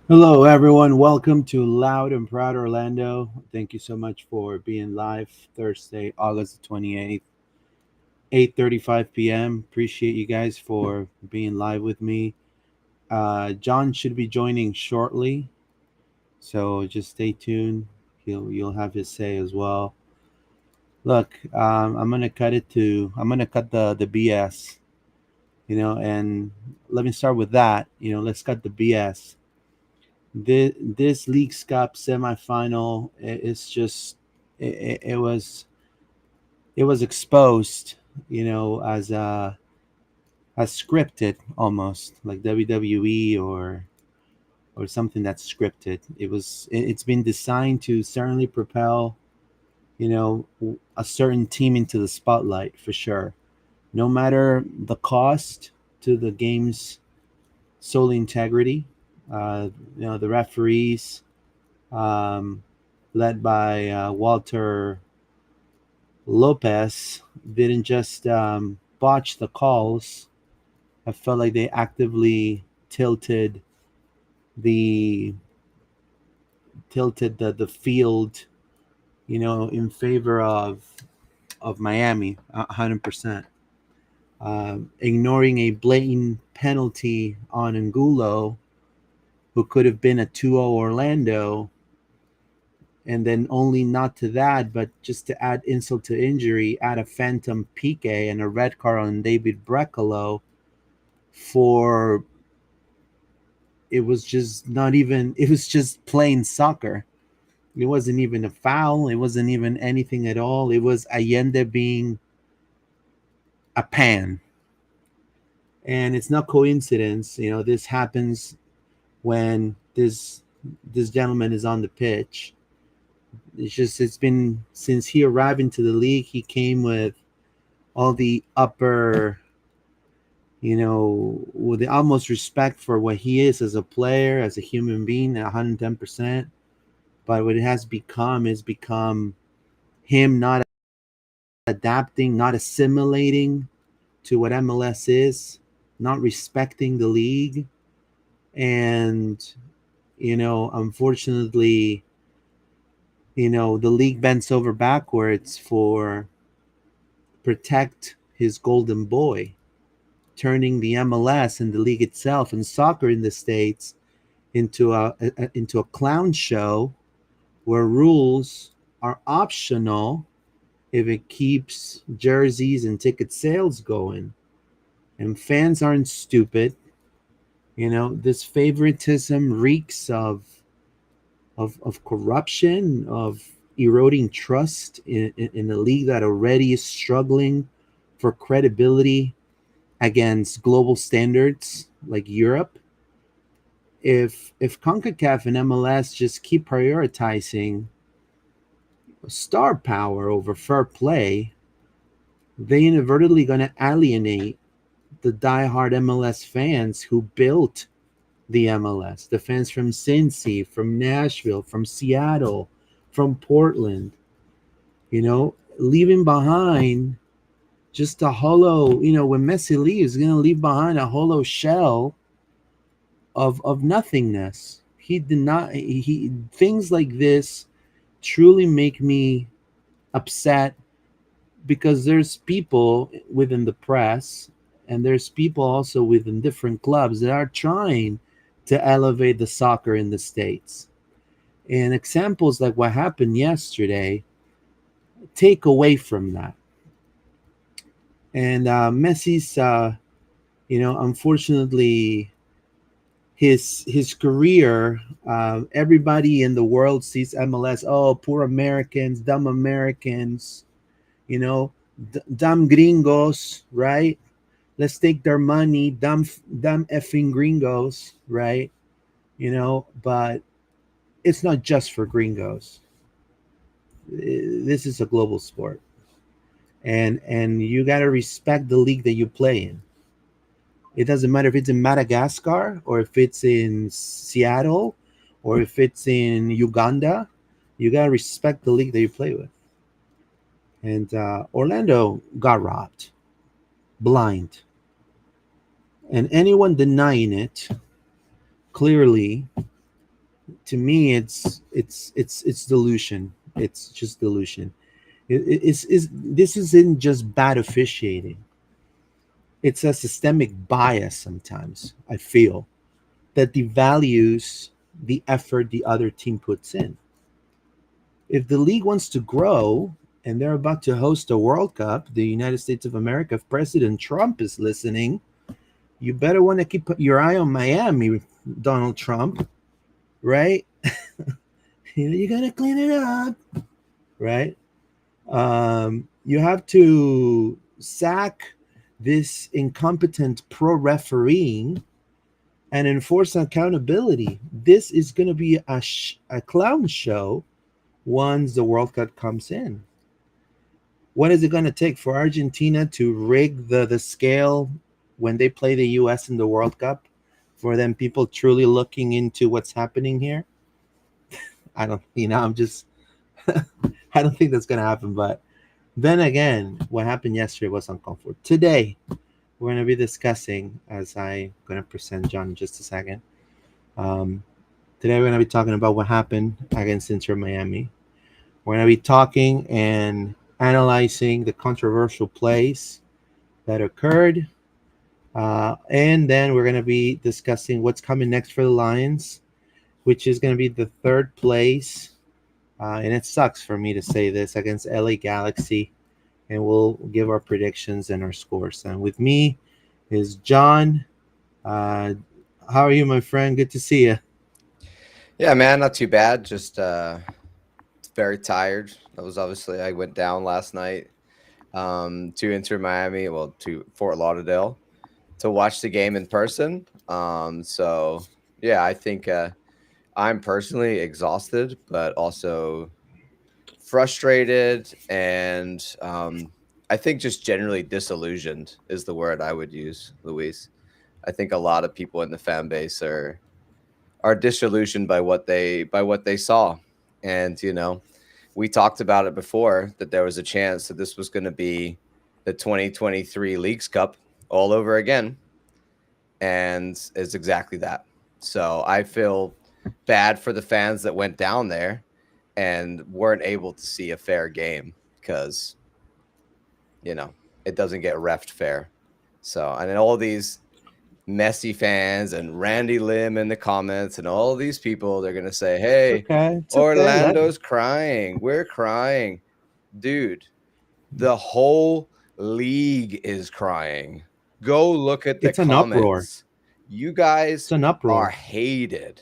Hello, everyone. Welcome to Loud and Proud Orlando. Thank you so much for being live Thursday, August 28th, 8:35 p.m. Appreciate you guys for being live with me. John should be joining shortly, so just stay tuned. You'll have his say as well. Look, I'm gonna cut the BS, and let me start with that. Let's cut the BS. This League's Cup semifinal, it's just it was exposed, as scripted, almost like WWE or something that's scripted. It's been designed to certainly propel, a certain team into the spotlight for sure, no matter the cost to the game's sole integrity. The referees, um, led by Walter Lopez, didn't just botch the calls. I felt like they actively tilted the the field, in favor of Miami, 100%. Ignoring a blatant penalty on Angulo, who could have been a 2-0 Orlando, and then only not to that, but just to add insult to injury, add a phantom PK and a red card on David Brekalo for it was just not even it was just plain soccer. It wasn't even a foul. It wasn't even anything at all. It was Allende being a pan. And it's not coincidence. This happens when this gentleman is on the pitch. It's been since he arrived into the league, he came with all the upper, with the utmost respect for what he is as a player, as a human being, 110%. But what it has become is become him not adapting, not assimilating to what MLS is, not respecting the league. And, unfortunately, the league bends over backwards for protect his golden boy, turning the MLS and the league itself and soccer in the States into a clown show where rules are optional if it keeps jerseys and ticket sales going. And fans aren't stupid. This favoritism reeks of corruption, of eroding trust in a league that already is struggling for credibility against global standards like Europe. If CONCACAF and MLS just keep prioritizing star power over fair play, they inadvertently going to alienate the diehard MLS fans who built the MLS, the fans from Cincy, from Nashville, from Seattle, from Portland, leaving behind just a hollow, when Messi leaves, going to leave behind a hollow shell of nothingness. He did not, he, things like this truly make me upset because there's people within the press and there's people also within different clubs that are trying to elevate the soccer in the States. And examples like what happened yesterday take away from that. And Messi's, unfortunately, his career, everybody in the world sees MLS. Oh, poor Americans, dumb Americans, you know, dumb gringos, right? Let's take their money, dumb effing gringos, right? But it's not just for gringos. This is a global sport, and you got to respect the league that you play in. It doesn't matter if it's in Madagascar or if it's in Seattle or if it's in Uganda. You got to respect the league that you play with. And Orlando got robbed, blind. And anyone denying it, clearly, To me, it's delusion. It's just delusion. It's this isn't just bad officiating. It's a systemic bias sometimes, I feel, that devalues the effort the other team puts in. If the league wants to grow and they're about to host a World Cup, the United States of America, if President Trump is listening, you better want to keep your eye on Miami, Donald Trump, right? You gotta clean it up, right? You have to sack this incompetent pro refereeing and enforce accountability. This is going to be a clown show once the World Cup comes in. What is it going to take for Argentina to rig the scale when they play the US in the World Cup? For them, people truly looking into what's happening here? I don't, I'm just, I don't think that's going to happen. But then again, what happened yesterday was uncomfortable. Today, we're going to be discussing, as I'm going to present John in just a second. Um, Today, we're going to be talking about what happened against Inter Miami. We're going to be talking and analyzing the controversial plays that occurred. And then we're going to be discussing what's coming next for the Lions, which is going to be the third place. And it sucks for me to say this against LA Galaxy. And we'll give our predictions and our scores. And with me is John. Uh, how are you, my friend? Good to see you. Yeah, man, not too bad. Just very tired. That was obviously I went down last night to Inter Miami, well, to Fort Lauderdale to watch the game in person. So yeah, I think I'm personally exhausted, but also frustrated and I think just generally disillusioned is the word I would use, Luis. I think a lot of people in the fan base are disillusioned by what they saw. And we talked about it before that there was a chance that this was going to be the 2023 Leagues Cup all over again, and it's exactly that. So I feel bad for the fans that went down there and weren't able to see a fair game because you know it doesn't get refed fair. So and then all these Messi fans and Randy Lim in the comments and all these people, they're going to say, It's hey, okay. It's okay. Orlando's crying. We're crying. Dude, the whole league is crying. Go look at the It's an uproar. comments. You guys It's an are uproar. hated.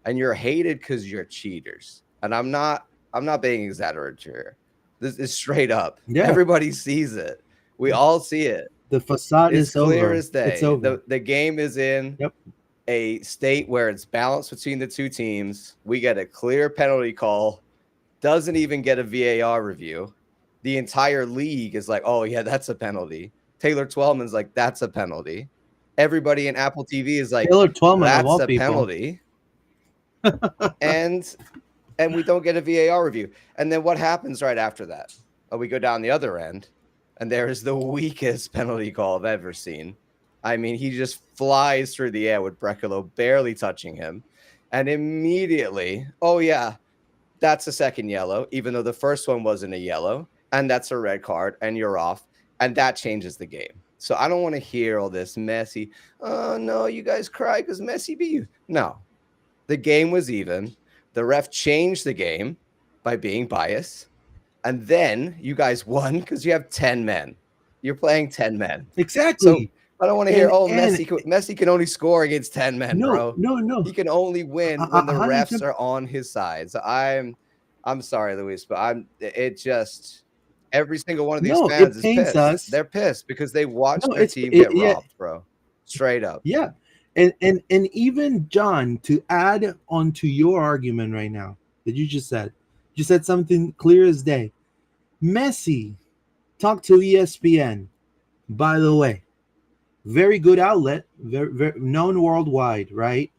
And you're hated because you're cheaters. And I'm not being exaggerated here. This is straight up. Yeah. Everybody sees it. We all see it. The facade It's is clear over. as It's day. over. The game is in Yep. a state where it's balanced between the two teams. We get a clear penalty call, doesn't even get a VAR review. The entire league is like, oh, yeah, that's a penalty. Taylor Twellman's like, that's a penalty. Everybody in Apple TV is like, Taylor Twellman of that's all a people. penalty. And we don't get a VAR review. And then what happens right after that? Oh, we go down the other end, and there is the weakest penalty call I've ever seen. I mean, he just flies through the air with Brekalo barely touching him. And immediately, oh, yeah, that's a second yellow, even though the first one wasn't a yellow. And that's a red card, and you're off. And that changes the game. So I don't want to hear all this Messi. Oh, no, you guys cry because Messi beat you. No, the game was even. The ref changed the game by being biased. And then you guys won because you have 10 men. You're playing 10 men. So Exactly. I don't want to hear, And oh, and Messi can only score against 10 men, no, bro. no, He no. can only win when the refs 110. are on his side. So I'm sorry, Luis, but it just every single one of these No, fans it is paints pissed. us. They're pissed because they watched No, their team get yeah, robbed, bro. Straight up. yeah. And even John, to add onto your argument right now that you said something clear as day. Messi talked to ESPN. By the way, very good outlet, very known worldwide, right?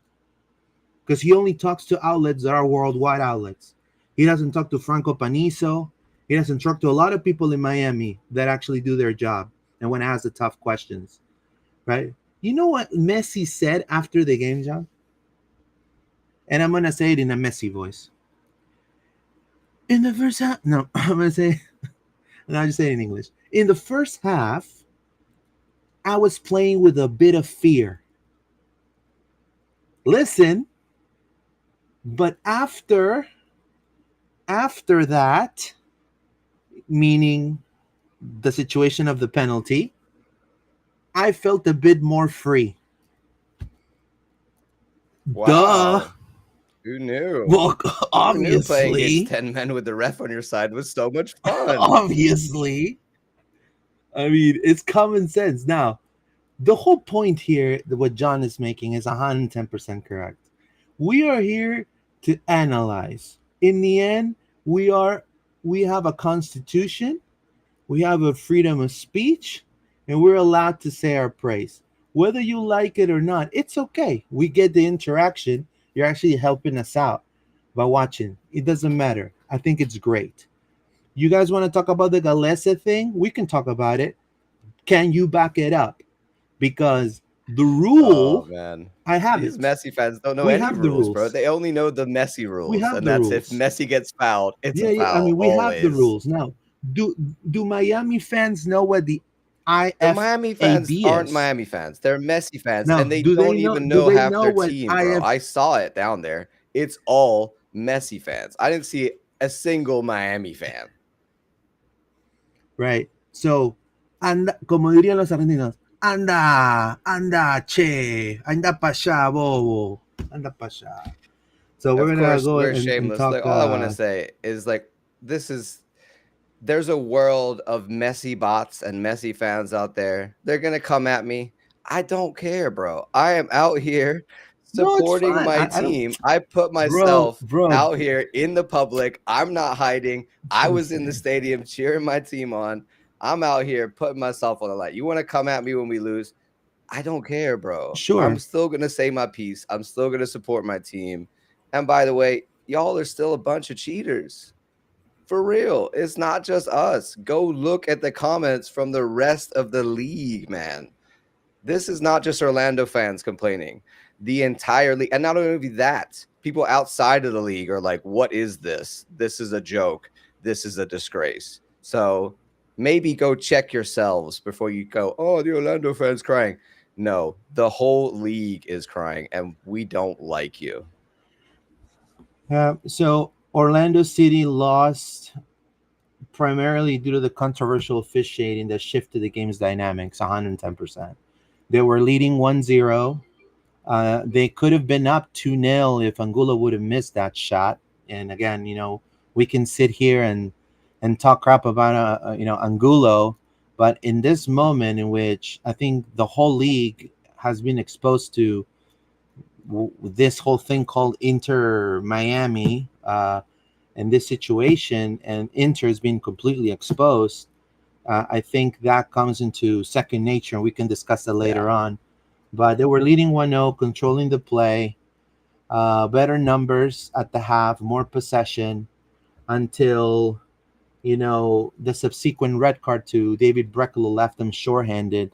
Because he only talks to outlets that are worldwide outlets. He doesn't talk to Franco Panizo. He doesn't talk to a lot of people in Miami that actually do their job and when asked the tough questions, right? You know what Messi said after the game, John? And I'm gonna say it in a Messi voice. In the first half, no, I'm gonna say, and I'll just say it in English. In the first half, I was playing with a bit of fear. Listen, but after that, meaning the situation of the penalty, I felt a bit more free. Duh. Wow. Who knew? Well, Who knew playing against obviously, 10 men with the ref on your side was so much fun? obviously. I mean, it's common sense. Now, the whole point here, what John is making, is 110% correct. We are here to analyze. In the end, we have a constitution, we have a freedom of speech, and we're allowed to say our praise. Whether you like it or not, it's okay. We get the interaction. You're actually helping us out by watching. It doesn't matter. I think it's great. You guys want to talk about the Galesa thing? We can talk about it. Can you back it up? Because the Oh rule, man. I have These it. Messi fans don't know We any have the rules, bro. rules. They only know the Messi We rules, have and the that's if rules. Messi gets fouled, it's a Yeah, yeah. I foul mean, we have the always. rules now. Do do Miami fans know what the The Miami IFAB fans aren't is? Miami fans. They're Messi fans, Now, and they do they don't know? even Do know they half know their what team, bro. IF? I saw it down there. It's all Messi fans. I didn't see a single Miami fan. Right. So, anda, como dirían los argentinos, anda, che, anda pa allá, bobo, anda pa allá. So we're Of gonna course, go we're and shameless. talk. Like all I want to say is like this is there's a world of Messi bots and Messi fans out there. They're gonna come at me. I don't care, bro. I am out here No, it's supporting fine. my I don't, team. I put bro, myself bro. out here in the public. I'm not hiding. That's I what I'm was in the saying. stadium cheering my team on. I'm out here putting myself on the light. You want to come at me when we lose? I don't care, bro. I'm Sure, still gonna say my piece. I'm still gonna support my team. And by the way, y'all are still a bunch of cheaters. For real. It's not just us. Go look at the comments from the rest of the league, man. This is not just Orlando fans complaining. The entire league, and not only that, people outside of the league are like, what is this? This is a joke. This is a disgrace. So maybe go check yourselves before you go, oh, the Orlando fans crying. No, the whole league is crying, and we don't like you. so Orlando City lost primarily due to the controversial officiating that shifted the game's dynamics 110%. They were leading 1-0. They could have been up 2-0 if Angulo would have missed that shot. And again, we can sit here and talk crap about Angulo, but in this moment in which I think the whole league has been exposed to this whole thing called Inter Miami, and this situation, and Inter has been completely exposed. I think that comes into second nature, and we can discuss that Yeah. later on. But they were leading 1-0, controlling the play, better numbers at the half, more possession until the subsequent red card to David Brekalo left them shorthanded,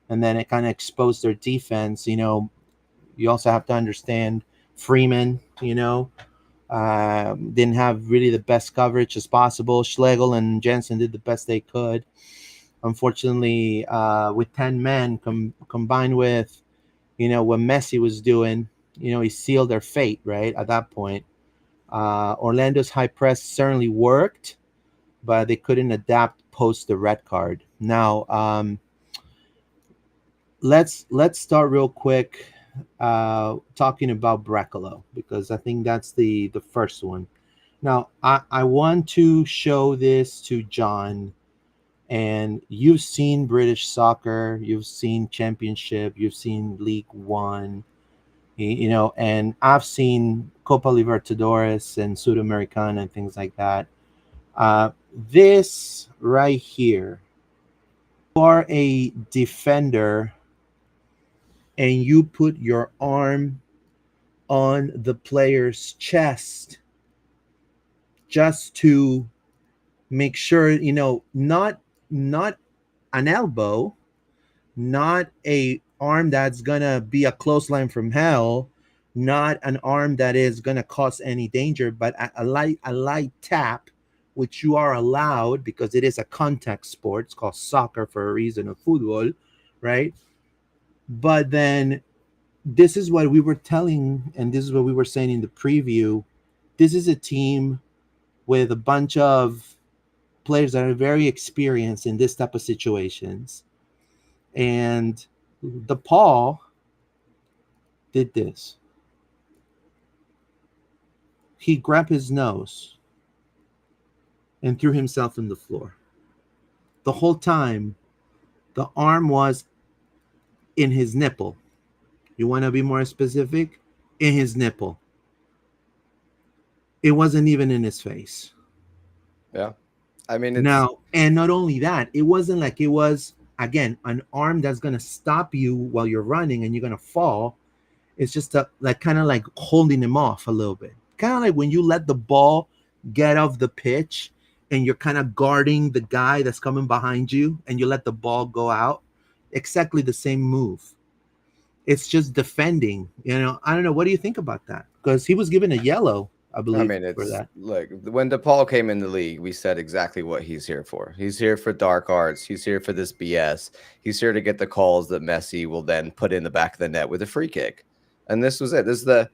and then it kind of exposed their defense. You also have to understand Freeman. Didn't have really the best coverage as possible. Schlegel and Jensen did the best they could. Unfortunately, with 10 men combined with what Messi was doing, he sealed their fate right at that point. Orlando's high press certainly worked, but they couldn't adapt post the red card. Now, let's start real quick talking about Brekalo, because I think that's the first one. Now, I want to show this to John, and you've seen British soccer, you've seen Championship, you've seen League One, and I've seen Copa Libertadores and Sudamericana and things like that. This right here, you are a defender and you put your arm on the player's chest just to make sure, not an elbow, not a arm that's gonna be a clothesline from hell, not an arm that is going to cause any danger, but a light tap, which you are allowed because it is a contact sport. It's called soccer for a reason, of football, right? But then this is what we were telling, and this is what we were saying in the preview. This is a team with a bunch of players that are very experienced in this type of situations. And the Paul did this. He grabbed his nose and threw himself on the floor. The whole time, the arm was in his nipple. You want to be more specific? In his nipple. It wasn't even in his face. Yeah. I mean, it's Now, and not only that, it wasn't like it was, again, an arm that's going to stop you while you're running and you're going to fall. It's just like kind of like holding him off a little bit. Kind of like when you let the ball get off the pitch and you're kind of guarding the guy that's coming behind you and you let the ball go out. Exactly the same move. It's just defending. I don't know. What do you think about that? Because he was given a yellow, I I believe, mean, for it's that. like when DePaul came in the league, we said exactly what he's here for. He's here for dark arts. He's here for this BS. He's here to get the calls that Messi will then put in the back of the net with a free kick. And this was it. This is the,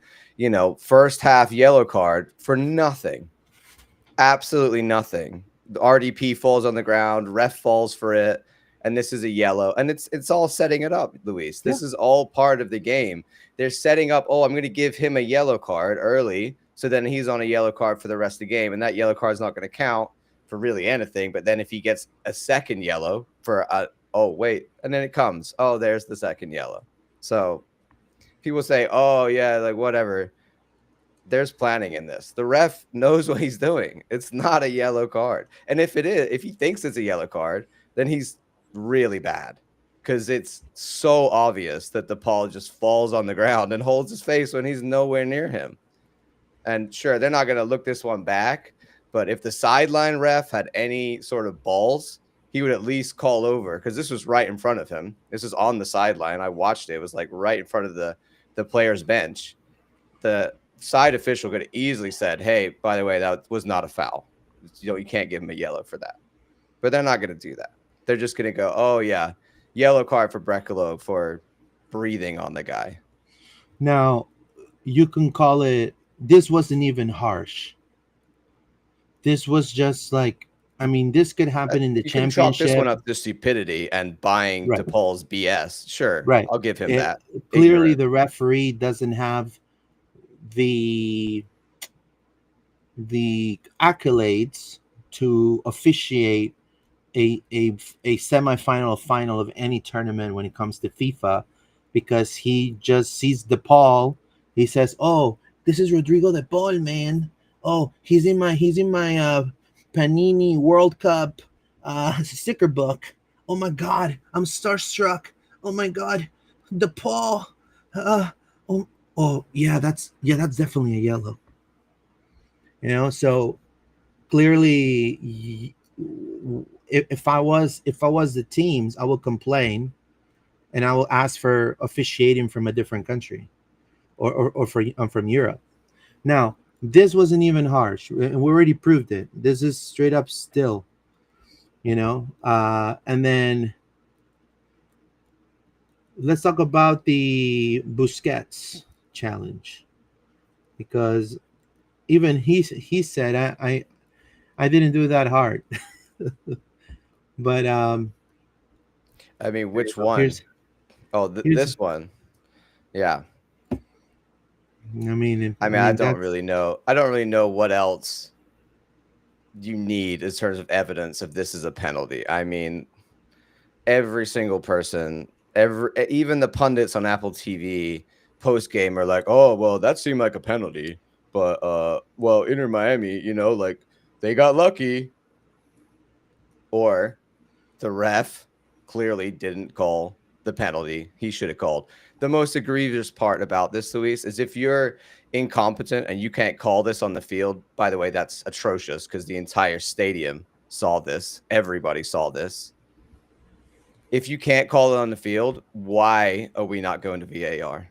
first half yellow card for nothing. Absolutely nothing. The RDP falls on the ground, ref falls for it, and this is a yellow. And it's all setting it up, Luis. Yeah. This is all part of the game. They're setting up, oh, I'm going to give him a yellow card early, so then he's on a yellow card for the rest of the game, and that yellow card is not going to count for really anything. But then if he gets a second yellow for oh wait, and then it comes, oh, there's the second yellow. So people say, oh yeah, like whatever, there's planning in this. The ref knows what he's doing. It's not a yellow card. And if it is, if he thinks it's a yellow card, then he's really bad, because it's so obvious that the Paul just falls on the ground and holds his face when he's nowhere near him. And sure, they're not going to look this one back, but if the sideline ref had any sort of balls, he would at least call over, because this was right in front of him. This is on the sideline. I watched it. It was like right in front of the player's bench. The side official could have easily said, hey, by the way, that was not a foul. You can't give him a yellow for that. But they're not going to do that. They're just going to go, oh, yeah, yellow card for Brekalo for breathing on the guy. Now, you can call it, this wasn't even harsh. This was just like, I mean, this could happen in the You can chalk this one championship. up to stupidity and buying Right. DePaul's BS. Sure, Right. I'll give him It, that. clearly, Ignorant. the referee doesn't have the the accolades to officiate a semifinal final of any tournament when it comes to FIFA, because he just sees DePaul. He says, "Oh, this is Rodrigo DePaul, man. Oh, he's in my Panini World Cup sticker book. Oh my God, I'm starstruck. Oh my God, DePaul. Uh, oh, oh yeah, that's definitely a yellow. So clearly, if I was the teams, I would complain and I will ask for officiating from a different country, from Europe. Now, this wasn't even harsh, and we already proved it. This is straight up still, and then let's talk about the Busquets challenge, because even he said, I didn't do that hard. But I mean, which one? here's Oh, here's this one. Yeah. I mean, I mean, I don't that's really know. I don't really know what else you need in terms of evidence if this is a penalty. I mean, every single person, even the pundits on Apple TV post game are like, "Oh, well, that seemed like a penalty, but well, Inter Miami, like they got lucky," or the ref clearly didn't call the penalty he should have called. The most egregious part about this, Luis, is if you're incompetent and you can't call this on the field. By the way, that's atrocious because the entire stadium saw this. Everybody saw this. If you can't call it on the field, why are we not going to VAR?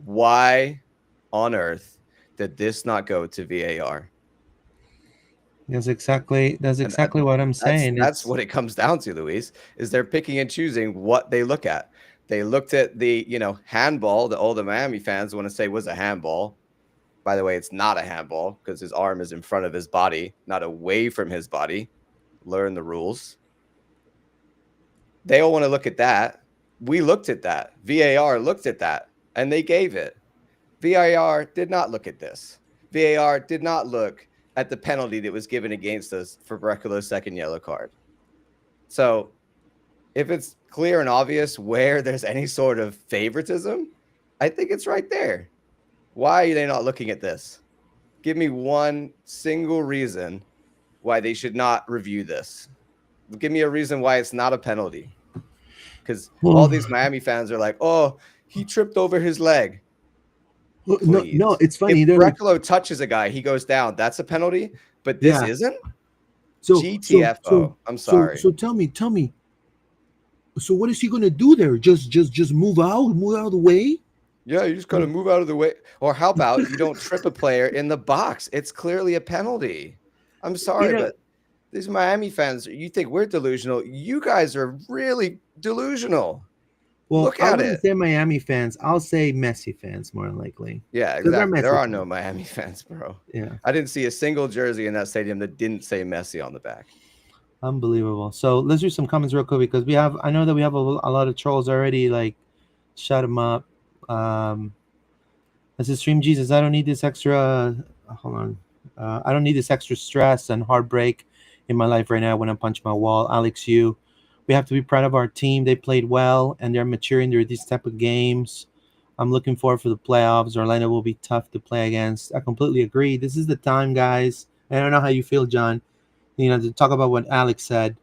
Why? on earth did this not go to VAR? That's And exactly what I'm that's saying. that's It's what it comes down to, Luis, is they're picking and choosing what they look at. They looked at the, handball, the older Miami fans want to say was a handball. By the way, it's not a handball because his arm is in front of his body, not away from his body. Learn the rules. They all want to look at that. We looked at that. VAR looked at that and they gave it. VAR did not look at this. VAR did not look at the penalty that was given against us for Brekalo's second yellow card. So if it's clear and obvious where there's any sort of favoritism, I think it's right there. Why are they not looking at this? Give me one single reason why they should not review this. Give me a reason why it's not a penalty. Because all well, these Miami fans are like, oh, he tripped over his leg. no, no. Please. It's If funny. They're like, Brekalo touches a guy, he goes down. That's a penalty. But this yeah. isn't? So, so, so, GTFO. I'm so, sorry. so, tell me. So, what is he gonna do there? Just move out of the way. Yeah, you just got to move out of the way. Or how about you don't trip a player in the box? It's clearly a penalty. I'm You sorry, know, but these Miami fans, you think we're delusional. You guys are really delusional. well, Look I at wouldn't it. say Miami fans. I'll say Messi fans more than likely, Yeah, because they're exactly. There Messi are no fans. Miami fans, bro. Yeah, I didn't see a single jersey in that stadium that didn't say Messi on the back. unbelievable. So let's do some comments real quick because we have. I know that we have a lot of trolls already. Like, shut them up. Um, This is Stream Jesus. I don't need this extra. Hold on. I don't need this extra stress and heartbreak in my life right now when I punch my wall. Alex, you. We have to be proud of our team. They played well and they're maturing through these type of games. I'm looking forward for the playoffs. Orlando will be tough to play against. I completely agree. This is the time, guys. I don't know how you feel, John. To talk about what Alex said.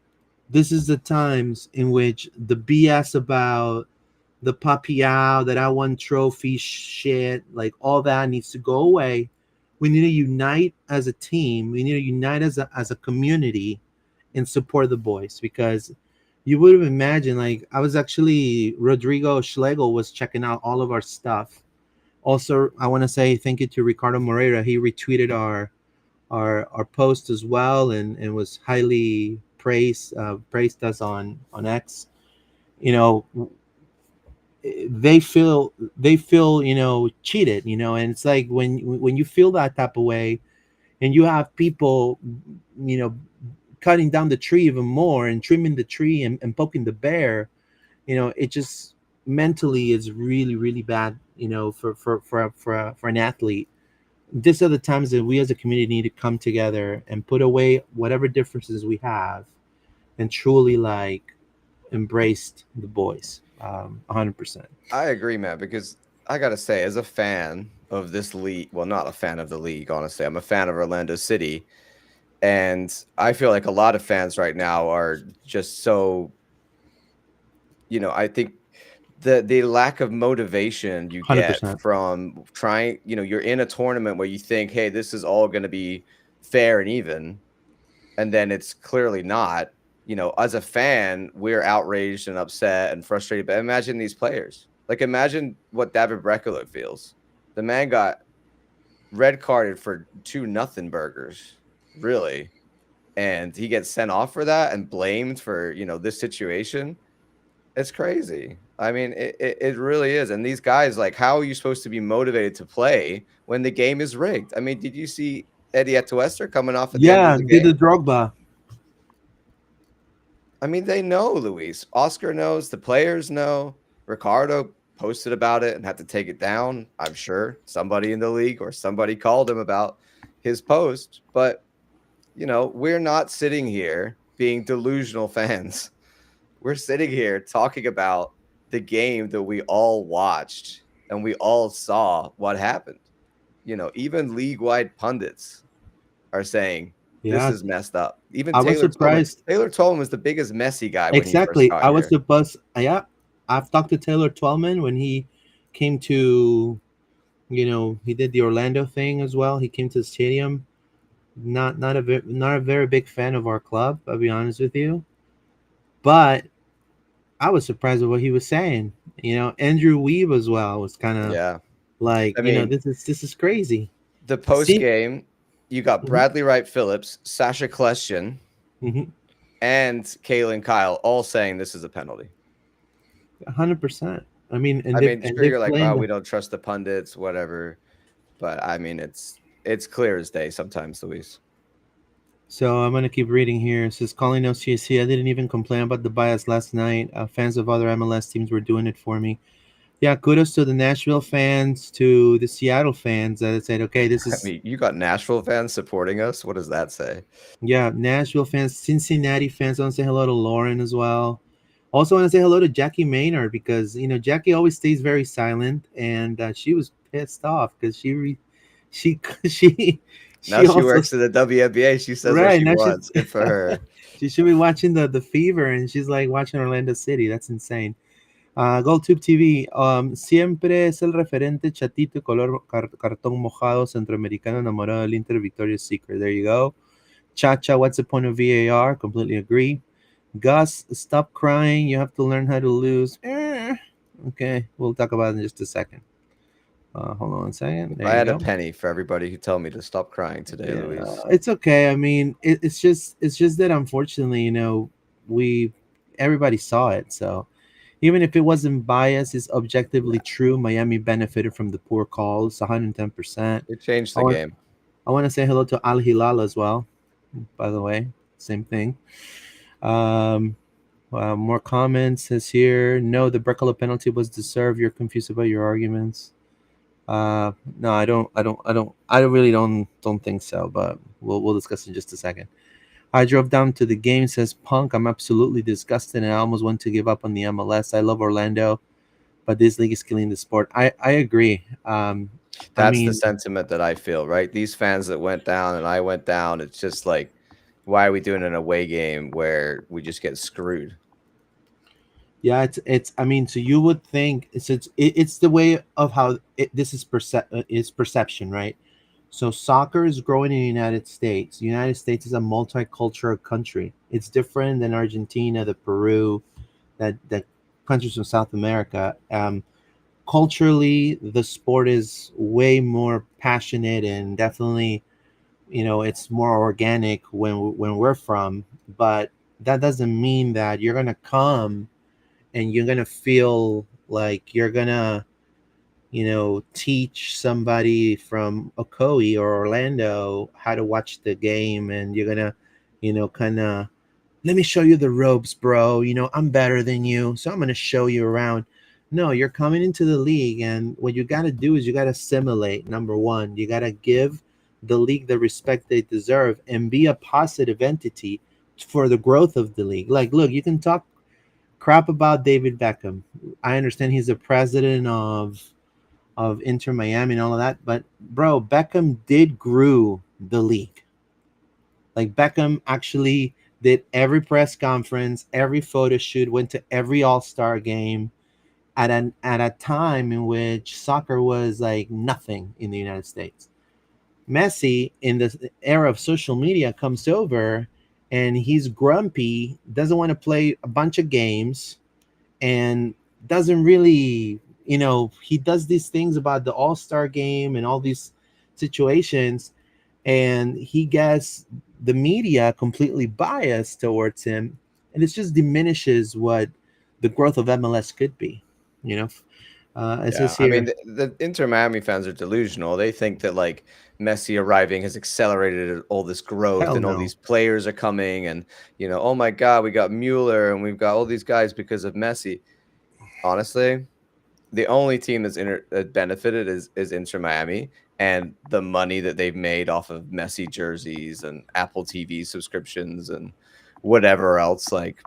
This is the times in which the BS about the puppy out that I won trophy shit, like all that needs to go away. We need to unite as a team. We need to unite as a community and support the boys because you would have imagined like I was actually Rodrigo Schlegel was checking out all of our stuff. Also, I want to say thank you to Ricardo Moreira. He retweeted our post as well and was highly praised us on X. You know, they feel cheated, and it's like when you feel that type of way and you have people you know cutting down the tree even more and trimming the tree and poking the bear, it just mentally is really really bad, for an athlete. These are the times that we as a community need to come together and put away whatever differences we have and truly like embraced the boys 100%. I agree, man, because I got to say, as a fan of this league, well, not a fan of the league, honestly, I'm a fan of Orlando City. And I feel like a lot of fans right now are just so, I think the lack of motivation you get 100%. from trying, you're in a tournament where you think, hey, this is all going to be fair and even, and then it's clearly not. As a fan, we're outraged and upset and frustrated. But imagine these players. Like, imagine what David Brekalo feels. The man got red carded for 2-0 burgers, really, and he gets sent off for that and blamed for this situation. It's crazy. I mean, it really is. And these guys, like, how are you supposed to be motivated to play when the game is rigged? I mean, did you see Eddie Etoester coming off at the end of Yeah, the did the game? Drogba. I mean, they know, Luis. Oscar knows. The players know. Ricardo posted about it and had to take it down. I'm sure somebody in the league or somebody called him about his post. But, we're not sitting here being delusional fans. We're sitting here talking about the game that we all watched and we all saw what happened. Even league wide pundits are saying this Yeah, is messed up. Even I was Taylor Twellman. surprised. Taylor Twellman was the biggest Messi guy when he first Exactly. got I was here. supposed. Yeah, I've talked to Taylor Twellman when he came to. He did the Orlando thing as well. He came to the stadium. Not a very big fan of our club. I'll be honest with you, but I was surprised at what he was saying. Andrew Weave as well was kind of Yeah. Like, I mean, this is crazy. the post See, game, you got hmm Bradley Wright Phillips, Sasha Kleshin, hmm and Kaylin Kyle all saying this is a penalty. 100%. I mean, and I they've mean, and sure, they've you're like, claimed oh, that. we don't trust the pundits, whatever. But I mean, it's clear as day sometimes, Luis. So I'm gonna keep reading here. It says calling OCSC. I didn't even complain about the bias last night. Fans of other MLS teams were doing it for me. Yeah, kudos to the Nashville fans, to the Seattle fans that said, okay, this I is, mean, you got Nashville fans supporting us. What does that say? yeah, Nashville fans, Cincinnati fans. I want to say hello to Lauren as well. Also, want to say hello to Jackie Maynard because Jackie always stays very silent, and she was pissed off because she she Now she she also works at the WNBA. She says what right she now she's wants. Good for her. she should be watching the Fever, and she's like watching Orlando City. That's insane. GoldTube TV, siempre es el referente chatito color cartón mojado centroamericano enamorado del Inter Victoria's Secret. There you go. Chacha, what's the point of VAR? Completely agree. Gus, stop crying. You have to learn how to lose. Okay, we'll talk about it in just a second. Hold on a second. If There I you had a go. penny for everybody who tell me to stop crying today, Yeah, Luis. it's okay. I mean, it's just that unfortunately, we everybody saw it. So even if it wasn't biased, it's objectively Yeah, true. Miami benefited from the poor calls, 110%. it changed I the want game. I want to say hello to Al Hilal as well. By the way, same thing. Um, more comments says here. No, the Brekalo penalty was deserved. You're confused about your arguments. No, I don't. I don't. I don't. I really don't think so. But we'll discuss in just a second. I drove down to the game. Says Punk. I'm absolutely disgusted, and I almost want to give up on the MLS. I love Orlando, but this league is killing the sport. I agree. I That's the mean, sentiment that I feel, right? These fans that went down and I went down, it's just like, why are we doing an away game where we just get screwed? yeah, it's. I mean, so you would think it's the way of how this is perception, right? So soccer is growing in the United States. The United States is a multicultural country. It's different than Argentina, the Peru, that countries from South America. Culturally, the sport is way more passionate and definitely, it's more organic when we're from. But that doesn't mean that you're gonna come and you're gonna feel like you're gonna teach somebody from Ocoee or Orlando how to watch the game, and you're gonna, kind of, let me show you the ropes, bro. I'm better than you, so I'm gonna show you around. No, you're coming into the league, and what you gotta do is you gotta assimilate. Number one, you gotta give the league the respect they deserve and be a positive entity for the growth of the league. Like, look, you can talk crap about David Beckham. I understand he's the president of Inter Miami and all of that. But bro, Beckham did grew the league. Like Beckham actually did every press conference, every photo shoot, went to every All Star game at a time in which soccer was like nothing in the United States. Messi, in the era of social media, comes over and he's grumpy, doesn't want to play a bunch of games, and doesn't really, he does these things about the all-star game and all these situations, and he gets the media completely biased towards him, and it just diminishes what the growth of MLS could be, you know it Yeah, says I mean, here. the Inter Miami fans are delusional. They think that like Messi arriving has accelerated all this growth, Hell and all no. these players are coming, and oh my God, we got Mueller, and we've got all these guys because of Messi. Honestly, the only team that benefited is Inter Miami, and the money that they've made off of Messi jerseys and Apple TV subscriptions and whatever else. Like,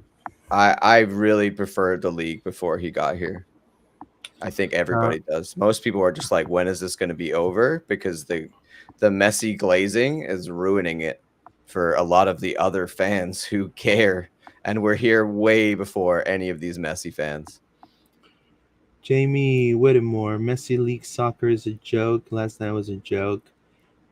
I really preferred the league before he got here. I think uh, everybody does. Most people are just like, when is this going to be over? Because the messy glazing is ruining it for a lot of the other fans who care, and we're here way before any of these messy fans. Jamie Whittemore, Messi League soccer is a joke. Last night was a joke.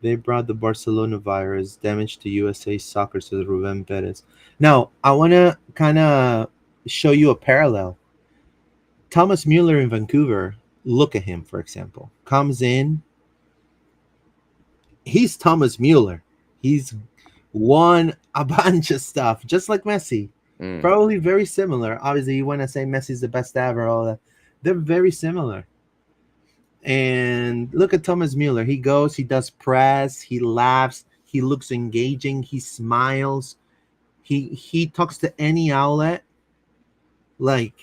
They brought the Barcelona virus, damage to USA soccer, says Ruben Perez. Now, I want to kind of show you a parallel. Thomas Mueller in Vancouver. Look at him, for example. Comes in, he's Thomas Mueller. He's won a bunch of stuff, just like Messi. Mm, Probably very similar. Obviously, you want to say Messi's the best ever, all that. They're very similar. And look at Thomas Mueller. He goes, he does press, he laughs, he looks engaging, he smiles, he talks to any outlet. Like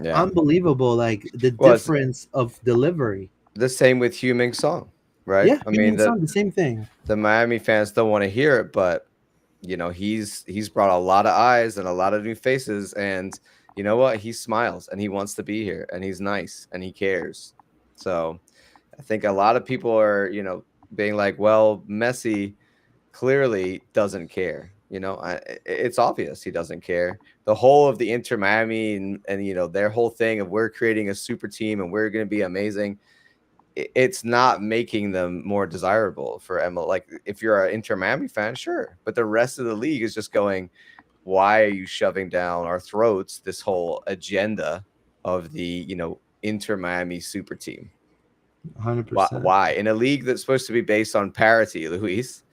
yeah. unbelievable. Like the Well, it's difference of delivery. the same with Huming Song, right? Yeah, I human mean, son, the same thing. the Miami fans don't want to hear it, but he's brought a lot of eyes and a lot of new faces, and you know what? He smiles and he wants to be here, and he's nice and he cares. So I think a lot of people are, being like, well, Messi clearly doesn't care. It's obvious he doesn't care. The whole of the Inter Miami and their whole thing of we're creating a super team and we're going to be amazing. It's not making them more desirable for Emma. Like if you're an Inter Miami fan, sure, but the rest of the league is just going, why are you shoving down our throats this whole agenda of the Inter Miami super team? 100%. Why in a league that's supposed to be based on parity, Luis?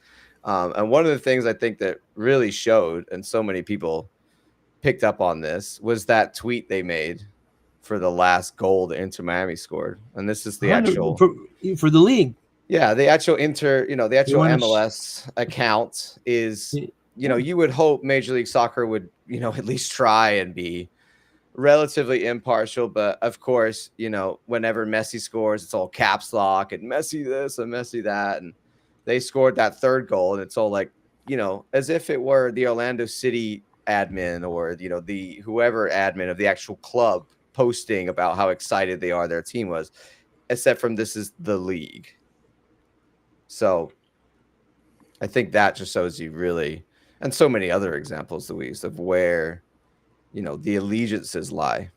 And one of the things I think that really showed, and so many people picked up on this, was that tweet they made for the last goal that Inter Miami scored. And this is the 100 actual, for the league. yeah, the actual the You actual want MLS account is, yeah, you would hope Major League Soccer would, at least try and be relatively impartial. But of course, whenever Messi scores, it's all caps lock and Messi this and Messi that. And they scored that third goal, and it's all like, as if it were the Orlando City admin or, the whoever admin of the actual club posting about how excited they are their team was, except from this is the league. So I think that just shows you really, and so many other examples, Luis, of where, the allegiances lie.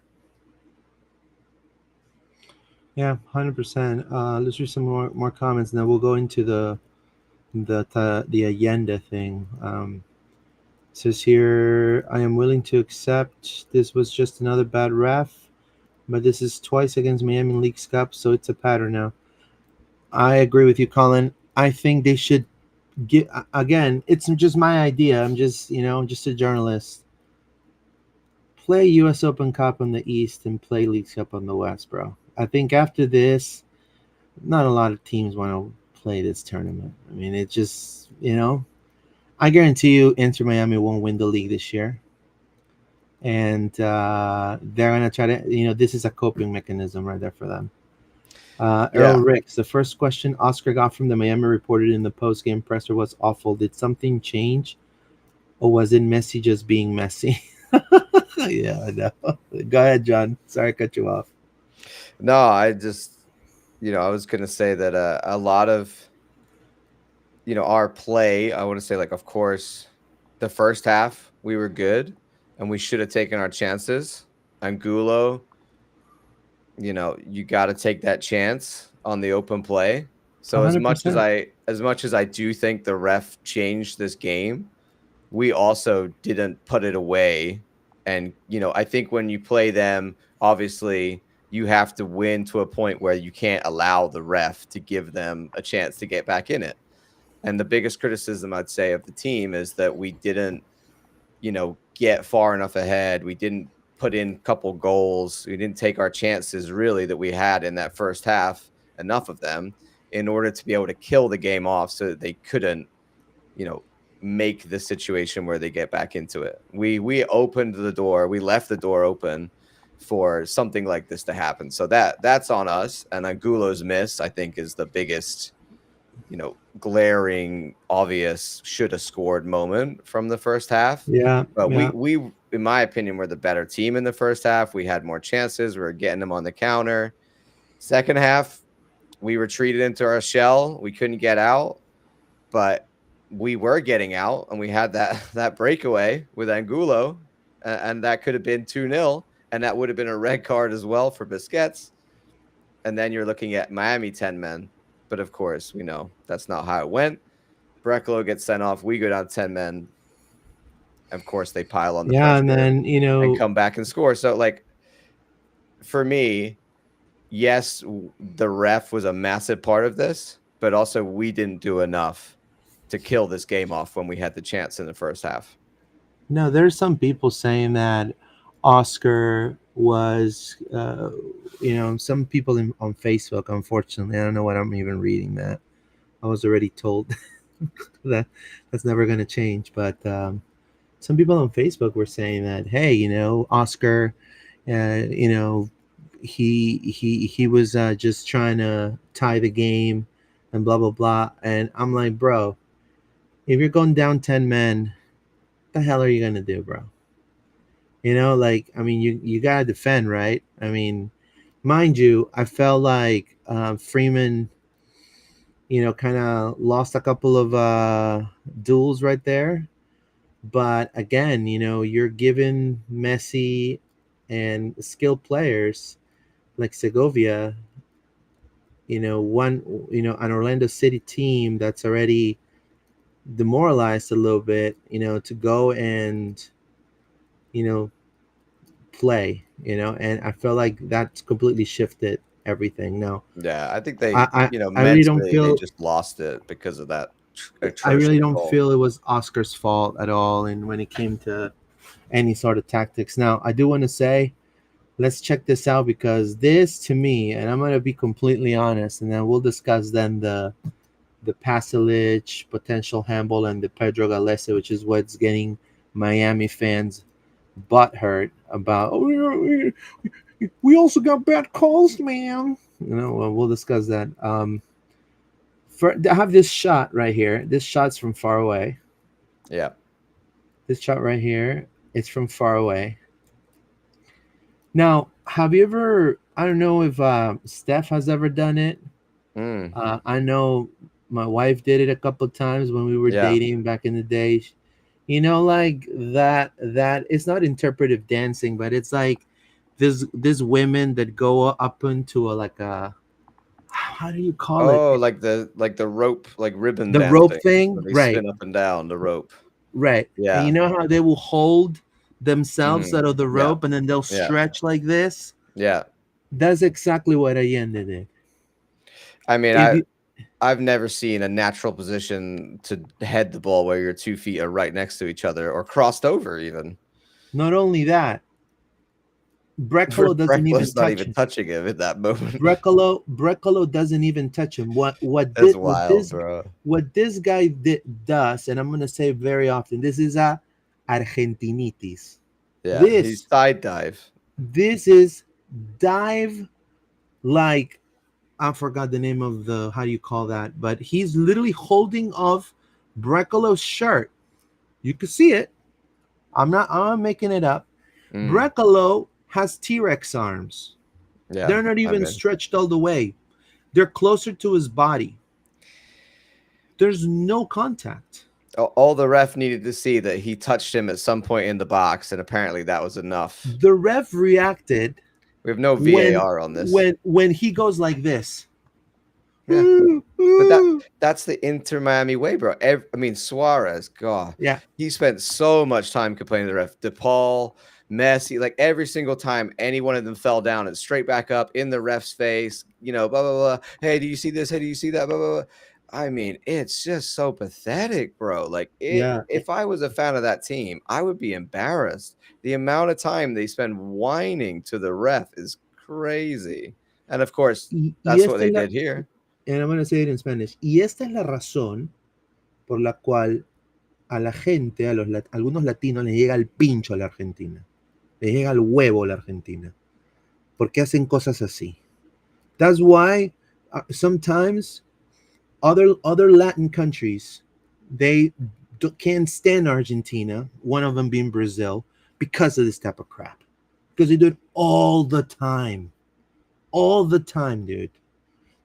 yeah, 100%. Let's read some more comments, and then we'll go into the Allende thing. It says here, I am willing to accept this was just another bad ref, but this is twice against Miami League's Cup, so it's a pattern now. I agree with you, Colin. I think they should get again. It's just my idea. I'm just just a journalist. Play U.S. Open Cup on the East and play League Cup on the West, bro. I think after this, not a lot of teams want to play this tournament. I mean, it just I guarantee you, Inter Miami won't win the league this year, and they're gonna try to. This is a coping mechanism right there for them. Earl Yeah. Ricks, the first question Oscar got from the Miami reported in the post game presser was awful. Did something change, or was it Messi just being messy? Yeah, I know. Go ahead, John. Sorry, I cut you off. No, I just, I was going to say that a lot of, our play, I want to say, like, of course, the first half, we were good and we should have taken our chances. Angulo, you got to take that chance on the open play. So as much as 100%. I do think the ref changed this game, we also didn't put it away. And, I think when you play them, obviously you have to win to a point where you can't allow the ref to give them a chance to get back in it. And the biggest criticism I'd say of the team is that we didn't, get far enough ahead. We didn't put in a couple goals. We didn't take our chances really that we had in that first half, enough of them, in order to be able to kill the game off so that they couldn't, you know, make the situation where they get back into it. We opened the door, we left the door open for something like this to happen. So that's on us. And Angulo's miss, I think, is the biggest, glaring, obvious should have scored moment from the first half. Yeah, But yeah, we in my opinion were the better team in the first half. We had more chances, we were getting them on the counter. Second half, we retreated into our shell. We couldn't get out, but we were getting out, and we had that that breakaway with Angulo, and that could have been 2-0, and that would have been a red card as well for Busquets. And then you're looking at Miami 10 men, but of course we know that's not how it went. Brekalo gets sent off. We go down 10 men. Of course, they pile on the yeah. And pressure then and come back and score. So, like, for me, yes, the ref was a massive part of this, but also we didn't do enough to kill this game off when we had the chance in the first half. No, there's some people saying that Oscar was, some people on Facebook. Unfortunately, I don't know what I'm even reading. That I was already told that that's never going to change. But some people on Facebook were saying that, hey, Oscar, you know, he was just trying to tie the game, and blah blah blah. And I'm like, bro, if you're going down 10 men, what the hell are you gonna do, bro? Like, I mean, you gotta defend, right? I mean, mind you, I felt like Freeman, kind of lost a couple of duels right there. But again, you're giving Messi and skilled players like Segovia, an Orlando City team that's already demoralized a little bit, to go and, you know, play, and I feel like that's completely shifted everything. Now, Yeah, I think I, they, I, I really don't mentally they feel just lost it because of that I atrocious really don't goal. feel it was Oscar's fault at all. And when it came to any sort of tactics, now I do want to say, let's check this out because this to me, and I'm gonna be completely honest, and then we'll discuss then the Pasilic potential handball and the Pedro Galese, which is what's getting Miami fans butt hurt about. Oh, we also got bad calls, man. Well, we'll discuss that. I have this shot right here. This shot's from far away. Yeah. This shot right here, it's from far away. Now, have you ever? I don't know if Steph has ever done it. Mm, I know my wife did it a couple times when we were yeah. dating back in the day. Like that it's not interpretive dancing, but it's like this women that go up into a like a, how do you call it? Oh, like the rope, like ribbon The rope dancing thing, when they right? spin up and down the rope. Right. And you Yeah. know how they will hold themselves Mhm. out of the Yeah. rope and then they'll Yeah. stretch like this? Yeah. That's exactly what Allende did. I mean, If you I've never seen a natural position to head the ball where your 2 feet are right next to each other or crossed over even. Not only that, Where Brekalo doesn't even Brekalo's not touch even him. touching him in that moment. Brekalo doesn't even touch him. That's wild, bro. What this guy does, and I'm gonna say very often, this is a Argentinitis. Yeah, he's This side dive. this is dive, like, I forgot the name of the, how do you call that, but he's literally holding off Brekalo's shirt. You can see it. I'm making it up. Mm, Brekalo has T-Rex arms. yeah, They're not I even mean, stretched all the way. They're closer to his body. There's no contact. all the ref needed to see that he touched him at some point in the box, and apparently that was enough. The ref reacted We have no when VAR on this. he goes like this. Yeah, but that's the Inter Miami way, bro. I mean, Suarez, God, Yeah, he spent so much time complaining to the ref. DePaul, Messi, like every single time any one of them fell down, it's straight back up in the ref's face. Blah blah blah. Hey, do you see this? Hey, do you see that? Blah blah blah. I mean, it's just so pathetic, bro. Like it. yeah. If I was a fan of that team, I would be embarrassed. The amount of time they spend whining to the ref is crazy. And of course, Y that's what esta they es la, did here. and I'm going to say it in Spanish. Y esta es la razón por la cual a la gente, algunos latinos les llega el pincho a la Argentina. Les llega el huevo a la Argentina. Porque hacen cosas así. That's why sometimes other Latin countries, they can't stand Argentina, one of them being Brazil, because of this type of crap. Because they do it all the time, dude.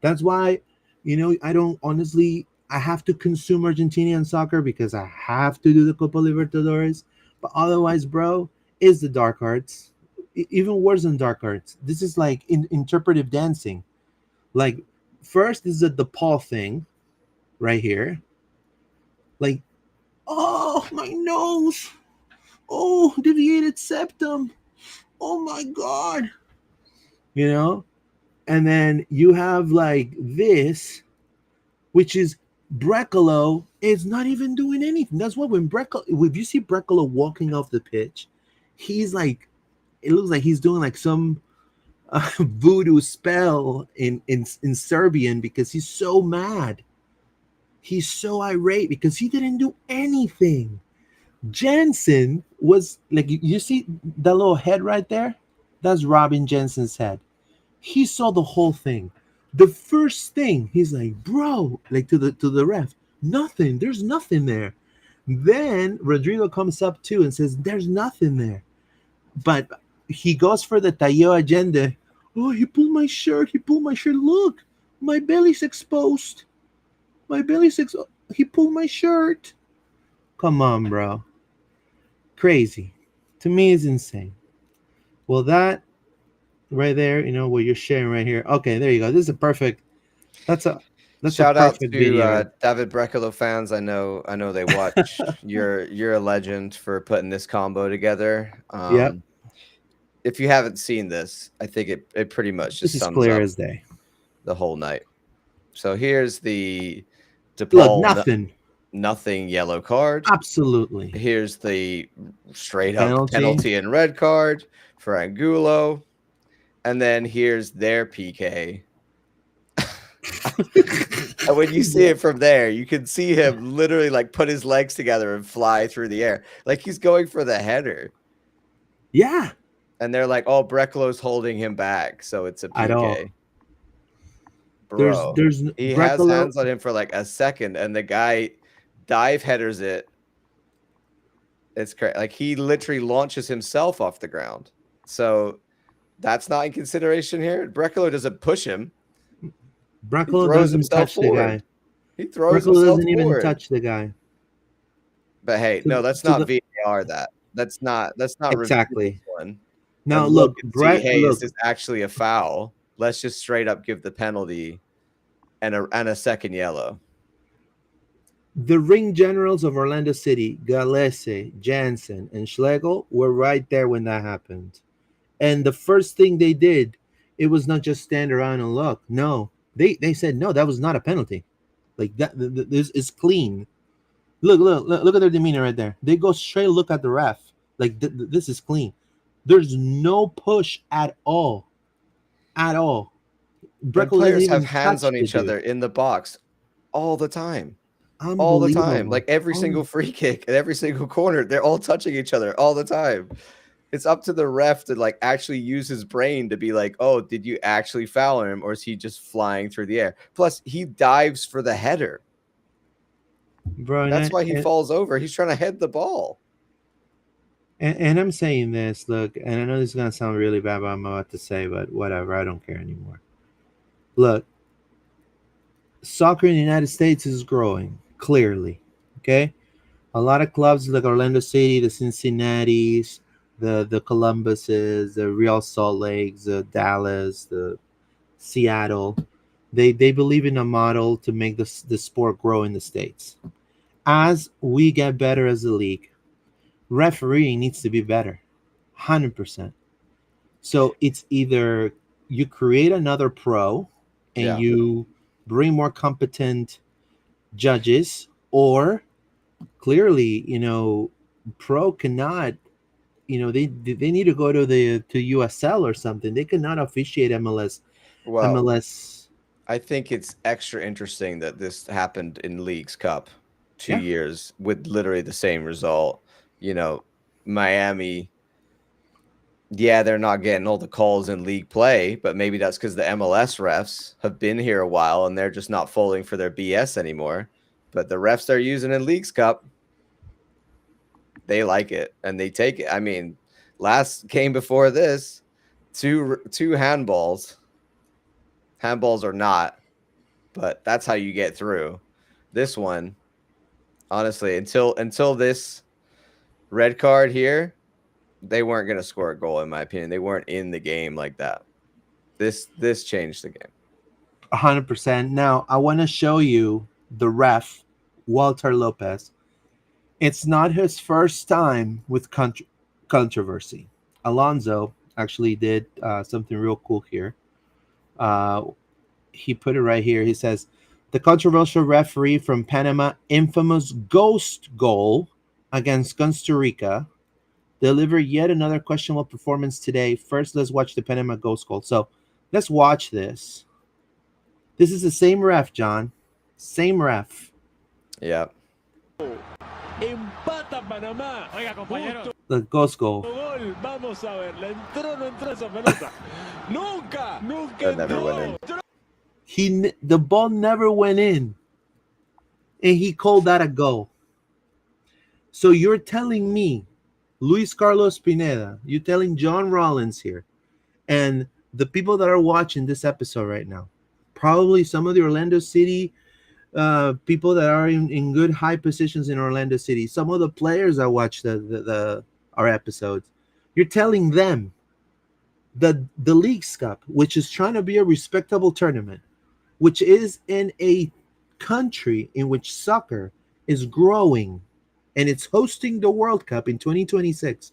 That's why, I don't honestly. I have to consume Argentinian soccer because I have to do the Copa Libertadores. But otherwise, bro, is the dark arts. Even worse than dark arts. This is like interpretive dancing. Like, first is the Paul thing right here. Like, oh, my nose. Oh, deviated septum. Oh my god. You know? And then you have like this, which is Brekalo is not even doing anything. That's what when Brekalo, if you see Brekalo walking off the pitch, he's like, it looks like he's doing like some voodoo spell in Serbian because he's so mad. He's so irate because he didn't do anything. Jensen was like, you see that little head right there? That's Robin Jensen's head. He saw the whole thing. The first thing he's like, bro, like to the ref, nothing. There's nothing there. Then Rodrigo comes up too and says, there's nothing there. But he goes for the Tayo agenda. Oh, he pulled my shirt. He pulled my shirt. Look, my belly's exposed. My belly's exposed. He pulled my shirt. Come on, bro. Crazy. To me, it's insane. Well, that right there, what you're sharing right here. Okay, there you go. This is a perfect. That's a that's a Shout out perfect to video. David Brekalo fans. I know they watch. You're a legend for putting this combo together. Yep. If you haven't seen this, I think it pretty much This just is sums clear up as day. the whole night. So here's the Look, DePaul nothing. nothing yellow card. Absolutely. Here's the straight up Penalty. penalty and red card for Angulo. And then here's their PK. And when you see Yeah. it from there, you can see him literally like put his legs together and fly through the air. Like he's going for the header. Yeah. And they're like, oh, Brekalo's holding him back. So it's a At all. PK. There's Bro, there's he has Brekalo. hands on him for like a second, and the guy dive headers it. It's crazy. Like he literally launches himself off the ground. So that's not in consideration here. Brekalo doesn't push him. He Brekalo throws doesn't himself touch the forward. guy. He throws Brekalo himself doesn't even forward. touch the guy. But hey, To no, that's to not the VAR. That's not reviewing this exactly. one Now and look look, and see. Brett. Hey, is Look, this actually a foul? Let's just straight up give the penalty and a second yellow. the ring generals of Orlando City, Galese, Jansen, and Schlegel were right there when that happened. And the first thing they did, it was not just stand around and look. No, they said no, that was not a penalty. Like that, this is clean. Look at their demeanor right there. They go straight look at the ref. Like this is clean. There's no push at all. And Breckel doesn't players have even hands touch on the each dude. other in the box all the time. All the time. Unbelievable. Like every single free kick and every single corner, they're all touching each other all the time. It's up to the ref to like actually use his brain to be like, oh, did you actually foul him or is he just flying through the air? Plus, he dives for the header. Bro, That's why he falls over. He's trying to head the ball. and I'm saying this, look, and I know this is gonna sound really bad what I'm about to say, but whatever, I don't care anymore. Look, soccer in the United States is growing, clearly. Okay? A lot of clubs like Orlando City, the Cincinnati's, the Columbuses, the Real Salt Lakes, the Dallas, the Seattle, they believe in a model to make the sport grow in the States. As we get better as a league, refereeing needs to be better. 100%. So it's either you create another pro and Yeah. you bring more competent judges, or clearly, pro cannot, they need to go to USL or something. They cannot officiate Well, MLS. I think it's extra interesting that this happened in League's Cup 2 Yeah. years with literally the same result. You know, Miami, yeah, they're not getting all the calls in league play, but maybe that's because the MLS refs have been here a while and they're just not falling for their BS anymore. But the refs they're using in League's Cup, they like it and they take it. I mean, last game before this, two handballs are not, but that's how you get through. This one, honestly, until this red card here, they weren't going to score a goal in my opinion. They weren't in the game like that. This changed the game. 100%. Now, I want to show you the ref, Walter Lopez. It's not his first time with controversy. Alonso actually did something real cool here. Uh, he put it right here. He says, the controversial referee from Panama, infamous ghost goal against Costa Rica, delivered yet another questionable performance today. First, let's watch the Panama ghost goal. So let's watch this. This is the same ref, John. Same ref. Yeah. Empata Panamá. Oiga, compañero. The ghost goal. Gol. Vamos a ver. ¿La entró o no entró esa pelota? Nunca. Nunca That never went in. entró. The ball never went in, and he called that a goal. So you're telling me, Luis Carlos Pineda, you're telling John Rollins here, and the people that are watching this episode right now, probably some of the Orlando City people that are in good high positions in Orlando City, some of the players that watch the our episodes, you're telling them that the Leagues Cup, which is trying to be a respectable tournament, which is in a country in which soccer is growing and it's hosting the World Cup in 2026,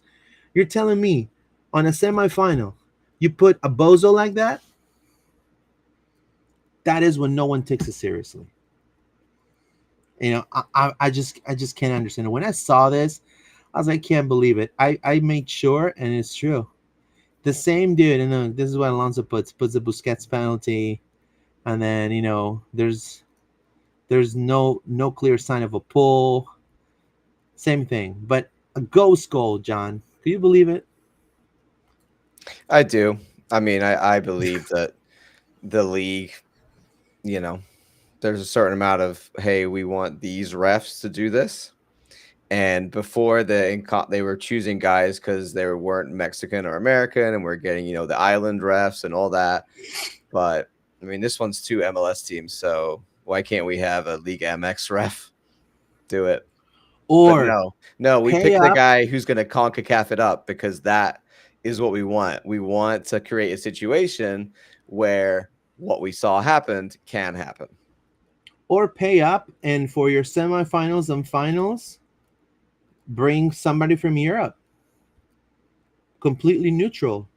you're telling me on a semifinal you put a bozo like that? That is when no one takes it seriously. You know, I just can't understand it. When I saw this, I was like, I can't believe it. I made sure, and it's true. The same dude, and this is what Alonso puts the Busquets penalty, and then there's no clear sign of a pull. Same thing, but a ghost goal, John. Do you believe it? I do. I mean, I believe that the league, you know, there's a certain amount of, hey, we want these refs to do this. And before they were choosing guys because they weren't Mexican or American, and we're getting, the island refs and all that. But I mean, this one's two MLS teams, so why can't we have a League MX ref do it? But Or no, we pay pick the up, guy who's going to CONCACAF it up because that is what we want. We want to create a situation where what we saw happened can happen. and for your semifinals and finals, bring somebody from Europe, completely neutral.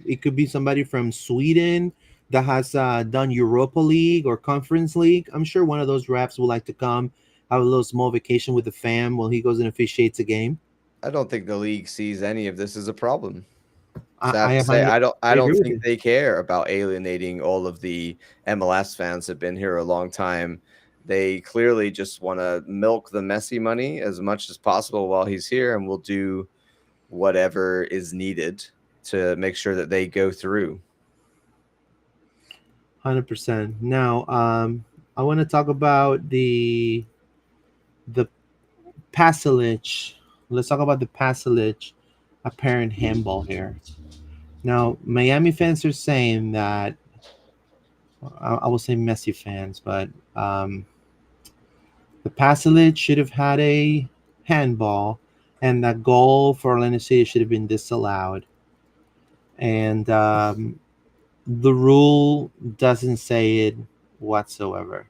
It could be somebody from Sweden that has done Europa League or Conference League. I'm sure one of those refs will like to come have a little small vacation with the fam while he goes and officiates a game. I don't think the league sees any of this as a problem. I Sad I, to say, I I don't agree with think you. they care about alienating all of the MLS fans that have been here a long time. They clearly just want to milk the Messi money as much as possible while he's here, and will do whatever is needed to make sure that they go through. 100%. Now, I want to talk about the Pasalic. Let's talk about the Pasalic apparent handball here. Now, Miami fans are saying that I will say Messi fans, but the Pasalic should have had a handball, and that goal for Orlando City should have been disallowed. And the rule doesn't say it whatsoever.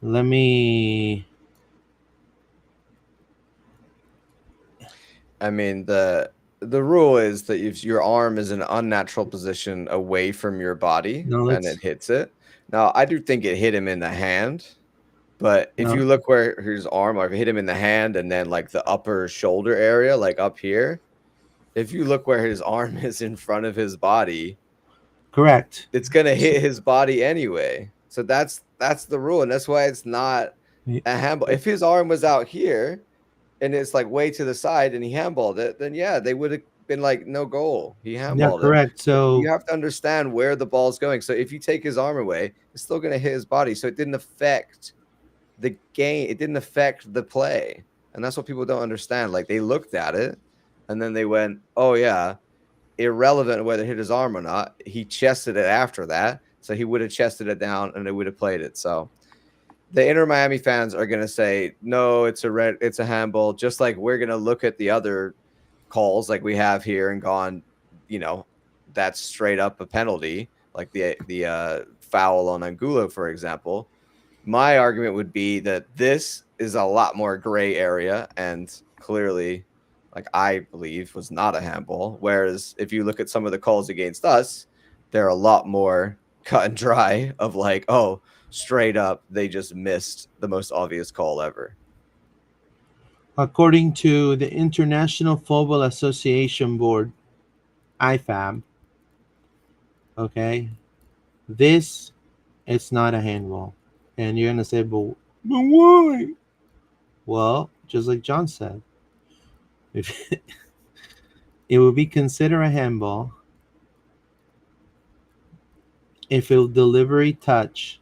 Let me. I mean, the rule is that if your arm is in an unnatural position away from your body No, and it let's. hits it. Now, I do think it hit him in the hand, but if No, you look where his arm, like, hit him in the hand and then like the upper shoulder area, like up here, if you look where his arm is in front of his body, correct. it's gonna hit his body anyway. So that's the rule, and that's why it's not a handball. If his arm was out here and it's like way to the side and he handballed it, then yeah, they would have been like, no goal. He Yeah, handballed it. correct. But So you have to understand where the ball's going. So if you take his arm away, it's still gonna hit his body. So it didn't affect the game, it didn't affect the play. And that's what people don't understand. Like, they looked at it and then they went, oh yeah, irrelevant whether it hit his arm or not. He chested it after that. So he would have chested it down and they would have played it. So the Inter Miami fans are going to say, no, it's a handball. Just like we're going to look at the other calls like we have here and gone, that's straight up a penalty, like the foul on Angulo, for example. My argument would be that this is a lot more gray area and clearly, like, I believe, was not a handball. Whereas if you look at some of the calls against us, they're a lot more cut and dry of like, oh, straight up, they just missed the most obvious call ever. According to the International Football Association Board, IFAB, okay, this is not a handball. And you're gonna say, but why? Well, just like John said, if it would be considered a handball if it delivery touch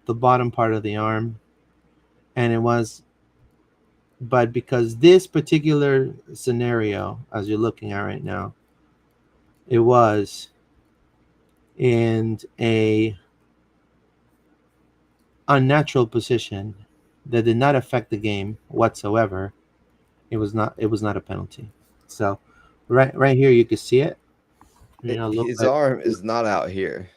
the bottom part of the arm, and it was, but because this particular scenario, as you're looking at right now, it was in a unnatural position that did not affect the game whatsoever. It was not a penalty. So right here you can see it. Look His at, arm is not out here.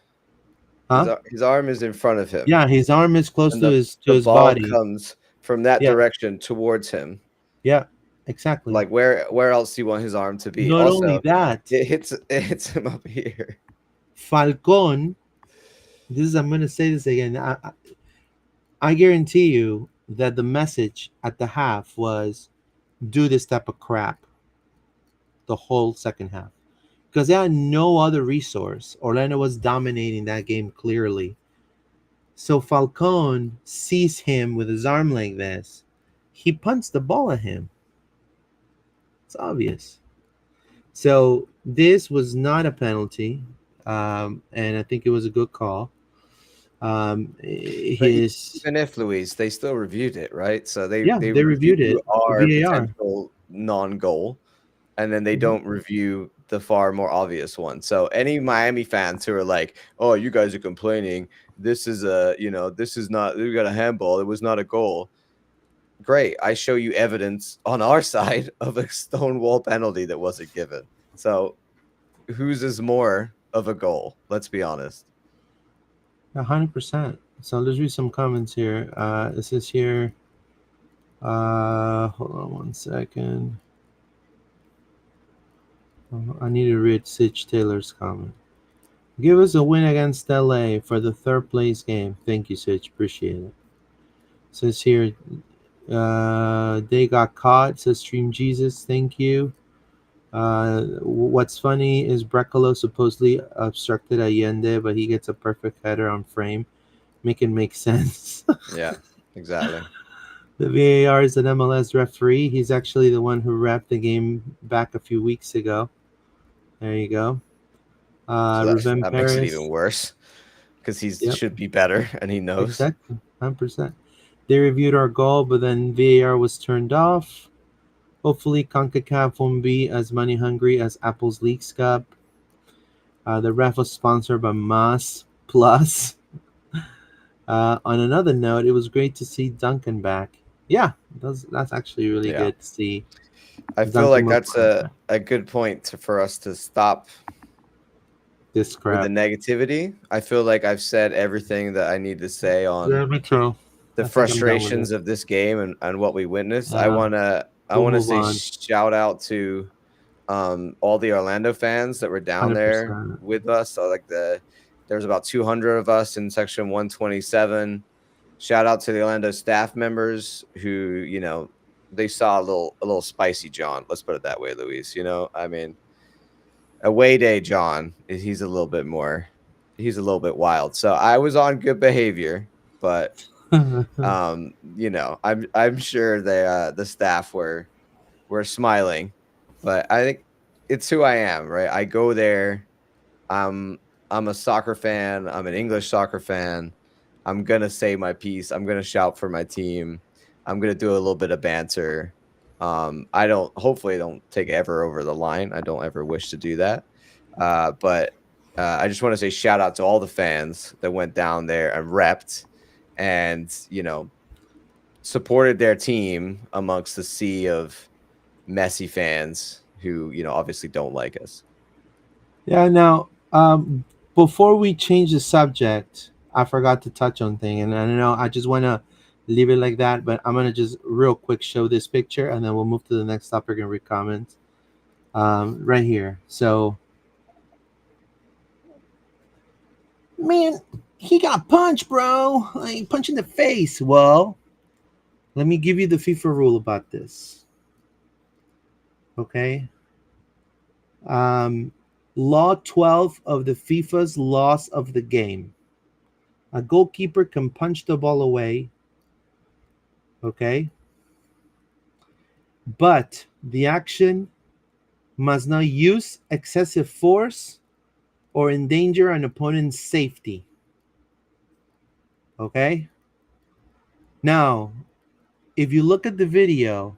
huh? His arm is in front of him, Yeah, his arm is close and to his to the his ball body. comes from that Yeah, direction towards him. yeah, exactly. Like where else do you want his arm to be? Not only Also, that, it hits him up here. Falcon. I'm gonna say this again. I guarantee you that the message at the half was do this type of crap the whole second half because they had no other resource. Orlando was dominating that game clearly. So Falcon sees him with his arm like this. He punts the ball at him. It's obvious. So this was not a penalty, and I think it was a good call. But His even if Luis, they still reviewed it, right? So Yeah, they they reviewed review it. The our VAR. potential non-goal, and then they Mhm. don't review the far more obvious one. So any Miami fans who are like, "Oh, you guys are complaining. This is this is not. We got a handball. It was not a goal." Great. I show you evidence on our side of a stonewall penalty that wasn't given. So whose is more of a goal? Let's be honest. 100%. So let's read some comments here. It says here, hold on one second. I need to read Sitch Taylor's comment. Give us a win against LA for the third place game. Thank you, Sitch. Appreciate it. Says here, they got caught. Says Stream Jesus. Thank you. What's funny is Brekalo supposedly obstructed Allende, but he gets a perfect header on frame. Make it make sense. Yeah, exactly. The VAR is an MLS referee. He's actually the one who wrapped the game back a few weeks ago. There you go. So Ruben that makes it even Paris. worse because he Yep, should be better and he knows. exactly. 100%. They reviewed our goal, but then VAR was turned off. Hopefully, CONCACAF won't be as money hungry as Apple's Leagues Cup. The ref was sponsored by Mas Plus. On another note, it was great to see Duncan back. Yeah, that's actually really Yeah. good to see I feel Duncan like that's McLeod back. a good point for us to stop This with the crap. negativity. I feel like I've said everything that I need to say Yeah, on me too. the I think I'm done with it. frustrations of this game and what we witnessed. Uh, I we'll wanna move say on. shout out to all the Orlando fans that were down there 100%. with us. So like there's about 200 of us in section 127. Shout out to the Orlando staff members who, they saw a little spicy John. Let's put it that way, Luis. I mean, away day John, he's a little bit more, he's a little bit wild. So I was on good behavior, but I'm sure the staff were smiling, but I think it's who I am, right? I go there. I'm I'm a soccer fan. I'm an English soccer fan. I'm gonna say my piece. I'm gonna shout for my team. I'm gonna do a little bit of banter. I don't hopefully don't take ever over the line. I don't ever wish to do that. But I just want to say shout out to all the fans that went down there and repped and supported their team amongst the sea of Messi fans who obviously don't like us. Yeah. Now, before we change the subject, I forgot to touch on thing, and I know I just want to leave it like that, but I'm gonna just real quick show this picture, and then we'll move to the next topic and read comments. Right here. So man, he got punched, bro. Like punch in the face. Well, let me give you the FIFA rule about this. Okay. Um, Law 12 of the FIFA's laws of the game. A goalkeeper can punch the ball away. Okay. But the action must not use excessive force or endanger an opponent's safety. Okay. Now, if you look at the video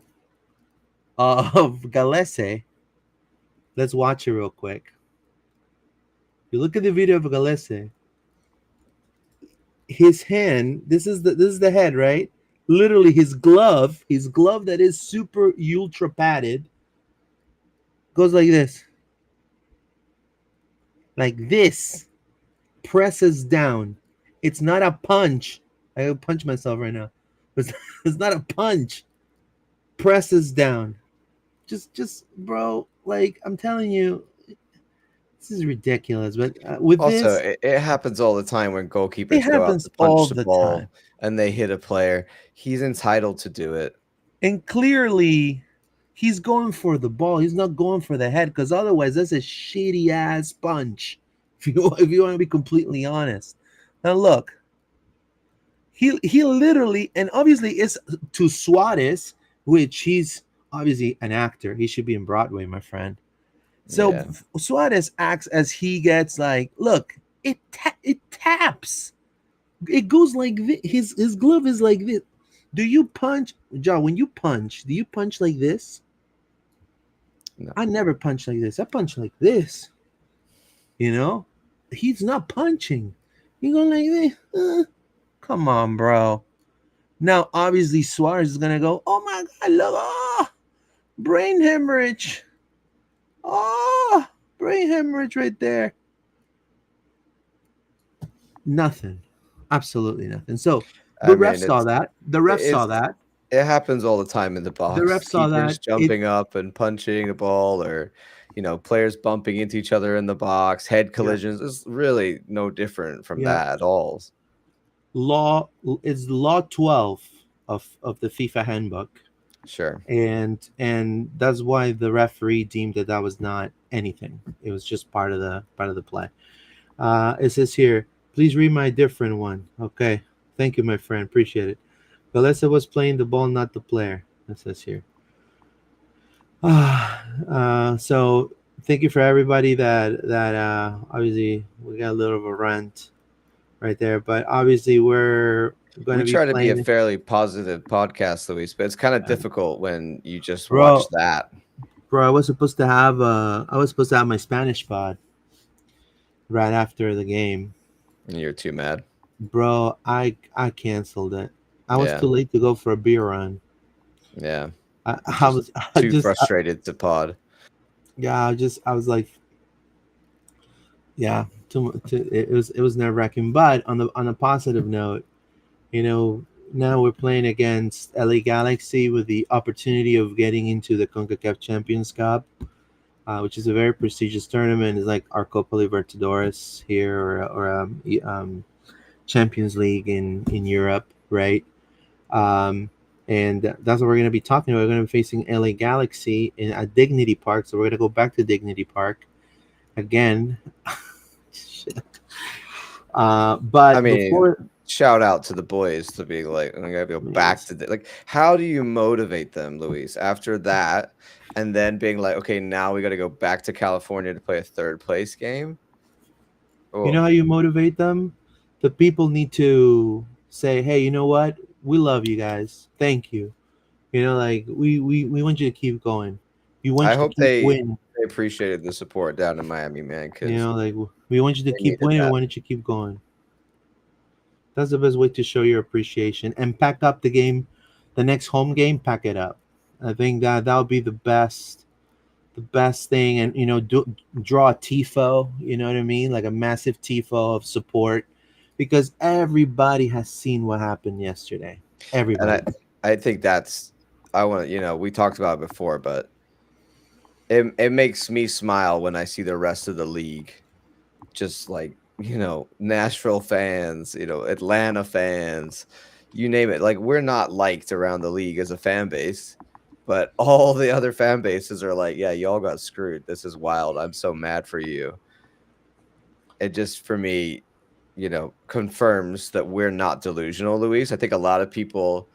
of Galese, let's watch it real quick. You look at the video of Galese, his hand, this is the head, right? Literally his glove that is super ultra padded goes like this. Like this. Presses down. It's not a punch. I will punch myself right now. It's, it's not a punch. Presses down. Just bro, like I'm telling you, this is ridiculous. But with Also, this, it happens all the time when it goalkeepers go out happens to all punch the the time. ball and they hit a player. He's entitled to do it. And clearly, he's going for the ball. He's not going for the head because otherwise, that's a shitty ass punch. If you want to be completely honest. Now look, he literally and obviously it's to Suarez, which he's obviously an actor. He should be in Broadway, my friend. So Yeah. Suarez acts as he gets like, look, it taps. It goes like this. His glove is like this. Do you punch, John? When you punch, do you punch like this? No. I never punch like this. I punch like this. You know, he's not punching. He going like this. Come on, bro. Now, obviously, Suarez is gonna go. Oh my God! Look, brain hemorrhage. Oh, brain hemorrhage right there. Nothing. Absolutely nothing. So I the ref mean, saw that. The ref saw it's that. it happens all the time in the The ref box. saw Keepers that. It jumping up and punching the ball, or players bumping into each other in the box, head yeah collisions. It's really no different from yeah. that at all. Law is law 12 of the FIFA handbook, Sure. and that's why the referee deemed that that was not anything. It was just part of the play. It says here, please read my different one. Okay, thank you, my friend, appreciate it. Galessa was playing the ball, not the player. It says here. So thank you for everybody that obviously we got a little of a rant right there, but obviously we're going We to be try to be a playing. fairly positive podcast, Luis, but it's kind of difficult when you just watch Bro, that bro, I was supposed to have my Spanish pod right after the game. and you're too mad. Bro, I canceled it. I was Yeah. too late to go for a beer run. Yeah. I, You're I just was I too just frustrated to pod. yeah, I was like, yeah, it was nerve wracking. But on a positive note, you know, now we're playing against LA Galaxy with the opportunity of getting into the CONCACAF Champions Cup, which is a very prestigious tournament. It's like our Copa Libertadores here, or Champions League in Europe, right? Um, and that's what we're going to be talking about. We're going to be facing LA Galaxy at Dignity Park, so we're going to go back to Dignity Park again. Shit. I But mean, before, shout out to the boys to be like, I'm gonna go back yes, to like, how do you motivate them, Luis, after that, and then being like, okay, now we got to go back to California to play a third place game? you know Oh, how you motivate them? The people need to say, "Hey, you know what? We love you guys. Thank you. You know, like we want you to keep going. We want I you to hope keep winning. they appreciated the support down in Miami, man, You because know, like we want you to they keep needed winning. We that. want you to keep going." That's the best way to show your appreciation and pack up the game. The next home game, pack it up. I think that would be the best thing, and draw a tifo. You know what I mean, like a massive tifo of support, because everybody has seen what happened yesterday. And Everybody. I think that's I want to, we talked about it before, but it makes me smile when I see the rest of the league just like Nashville fans, Atlanta fans, you name it. Like, we're not liked around the league as a fan base, but all the other fan bases are like, yeah, y'all got screwed. This is wild. I'm so mad for you. It just, for me, confirms that we're not delusional, Luis. I think a lot of people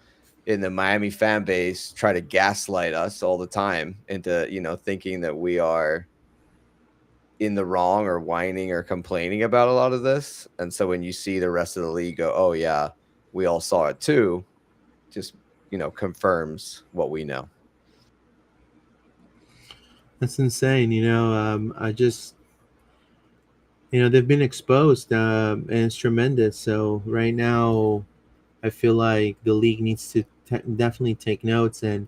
in the Miami fan base try to gaslight us all the time into, thinking that we are in the wrong or whining or complaining about a lot of this. And so when you see the rest of the league go, oh, yeah, we all saw it too, just, confirms what we know. That's insane. I just, they've been exposed, and it's tremendous. So right now, I feel like the league needs to definitely take notes. And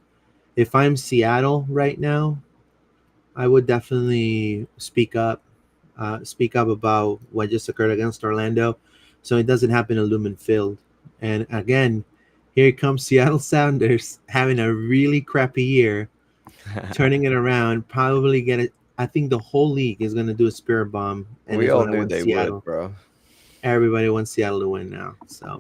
if I'm Seattle right now, I would definitely speak up about what just occurred against Orlando, so it doesn't happen in Lumen Field. And again, here comes Seattle Sounders having a really crappy year, turning it around. Probably get it. I think the whole league is going to do a spirit bomb and We is all going to knew win they would, Seattle. bro. Everybody wants Seattle to win now. So,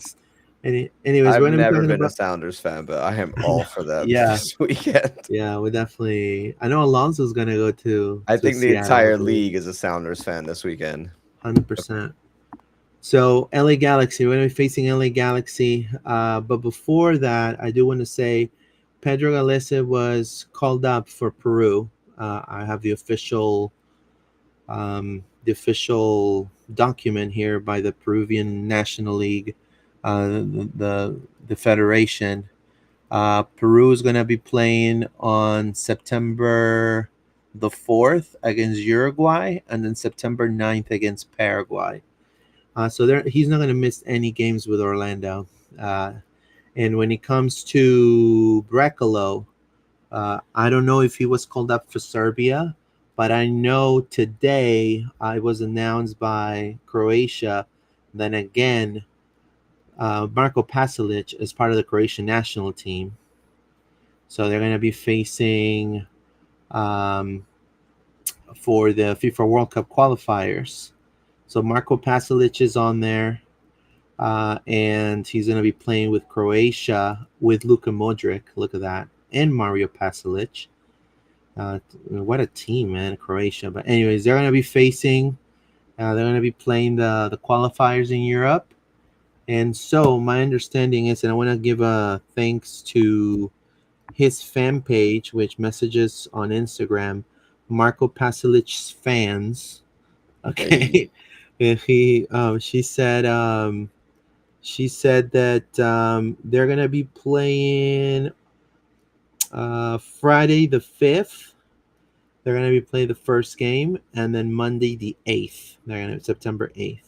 anyways, I've we're going to be never talking been a about. Sounders fan, but I am all for them Yeah, this weekend. yeah, we definitely. I know Alonso's going to go I to think the Seattle, I entire believe, league is a Sounders fan this weekend. 100%. So LA Galaxy, we're going to be facing LA Galaxy. But before that, I do want to say Pedro Galese was called up for Peru. I have the official document here by the Peruvian National League, the federation. Peru is going to be playing on September the 4th against Uruguay, and then September 9th against Paraguay. So he's not going to miss any games with Orlando. Uh, and when it comes to Brekalo, I don't know if he was called up for Serbia, but I know today it was announced by Croatia. Then again, Marko Pasalic is part of the Croatian national team. So they're going to be facing um, for the FIFA World Cup qualifiers. So Marko Pasalic is on there. And he's going to be playing with Croatia with Luka Modric. Look at that. And Mario Pasalic. What a team, man, Croatia. But anyways, they're going to be facing. They're going to be playing the qualifiers in Europe. And so my understanding is, and I want to give a thanks to his fan page, which messages on Instagram, Marco Pasalic's fans. Hey. Okay, and she said that they're gonna be playing Friday the 5th. They're gonna be playing the first game, and then Monday the 8th. They're gonna September 8th.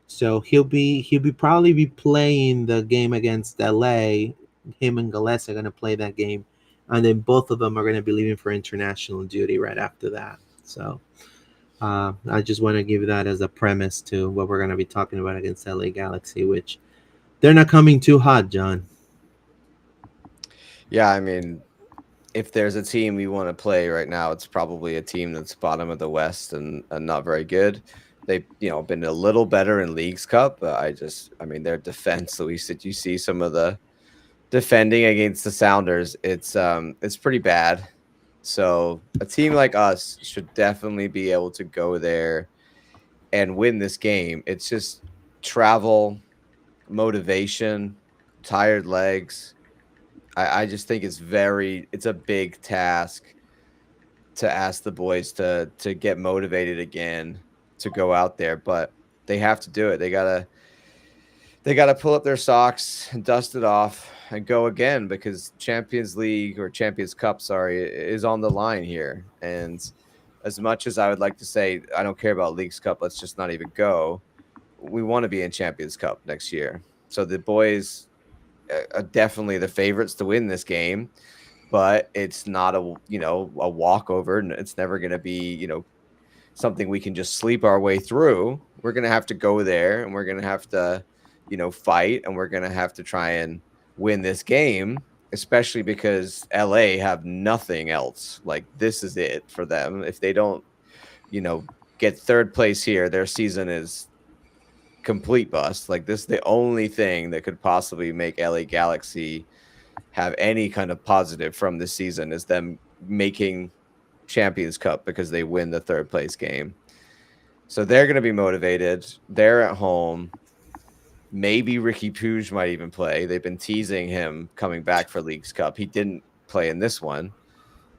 So he'll be probably be playing the game against LA. Him and Gales are gonna play that game, and then both of them are gonna be leaving for international duty right after that. So I just want to give that as a premise to what we're gonna be talking about against LA Galaxy, which they're not coming too hot, John. Yeah, I mean, if there's a team we want to play right now, it's probably a team that's bottom of the West and not very good. They've, been a little better in Leagues Cup, but I mean, their defense, Luis, did you see some of the defending against the Sounders? It's pretty bad. So a team like us should definitely be able to go there and win this game. It's just travel, motivation, tired legs. I just think it's a big task to ask the boys to get motivated again to go out there, but they have to do it. They gotta pull up their socks and dust it off and go again because Champions League or Champions Cup, sorry, is on the line here. And as much as I would like to say I don't care about Leagues Cup, let's just not even go. We want to be in Champions Cup next year. So the boys are definitely the favorites to win this game, but it's not a walkover, and it's never going to be something we can just sleep our way through. We're going to have to go there, and we're going to have to fight, and we're going to have to try and win this game, especially because LA have nothing else. Like, this is it for them. If they don't you know get third place here, their season is complete bust. Like this, the only thing that could possibly make LA Galaxy have any kind of positive from this season is them making Champions Cup because they win the third place game. So they're going to be motivated. They're at home. Maybe Ricky Puig might even play. They've been teasing him coming back for Leagues Cup. He didn't play in this one.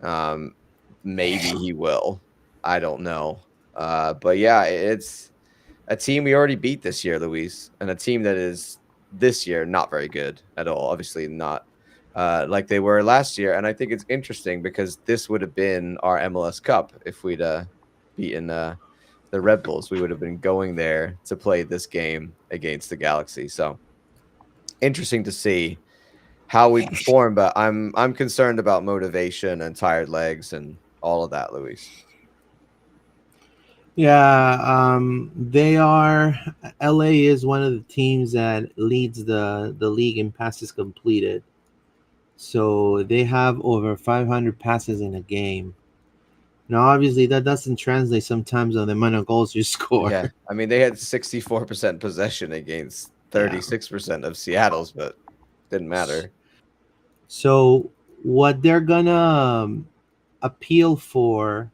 Um, maybe he will. I don't know. But yeah, it's a team we already beat this year, Luis, and a team that is this year not very good at all. Obviously, not like they were last year. And I think it's interesting because this would have been our MLS Cup if we'd beaten the Red Bulls. We would have been going there to play this game against the Galaxy. So interesting to see how we perform. But I'm concerned about motivation and tired legs and all of that, Luis. Yeah, they are. LA is one of the teams that leads the league in passes completed. So they have over 500 passes in a game. Now, obviously, that doesn't translate sometimes on the amount of goals you score. Yeah, I mean they had 64% possession against Yeah. 36% of Seattle's, but didn't matter. So what they're gonna appeal for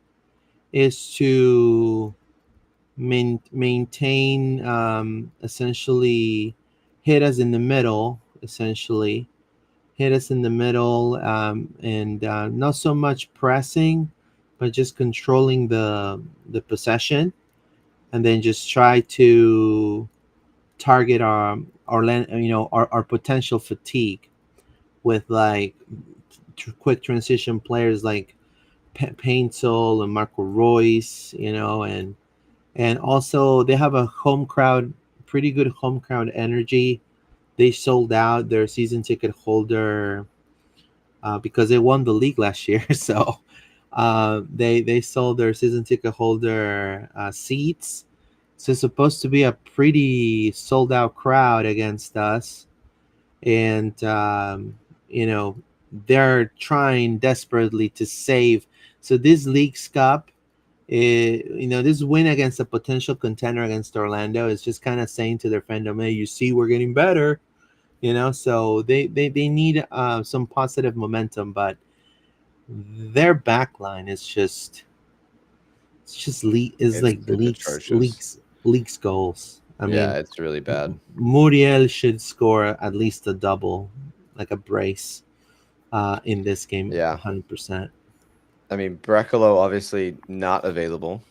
is to maintain, essentially, hit us in the middle, essentially hit us in the middle, and not so much pressing, but just controlling the possession, and then just try to target our potential fatigue with like quick transition players like Paintsel and Marco Royce, and also they have a home crowd, pretty good home crowd energy. They sold out their season ticket holder because they won the league last year. So they sold their season ticket holder seats. So it's supposed to be a pretty sold out crowd against us, and they're trying desperately to save. So this League's Cup, this win against a potential contender against Orlando is just kind of saying to their fandom, "Hey, you see, we're getting better." So they need some positive momentum, but their back line is just is like It's atrocious. leaks goals. I Yeah, mean, it's really bad. Muriel should score at least a double, like a brace, in this game, Yeah. 100%. I mean, Brekalo obviously not available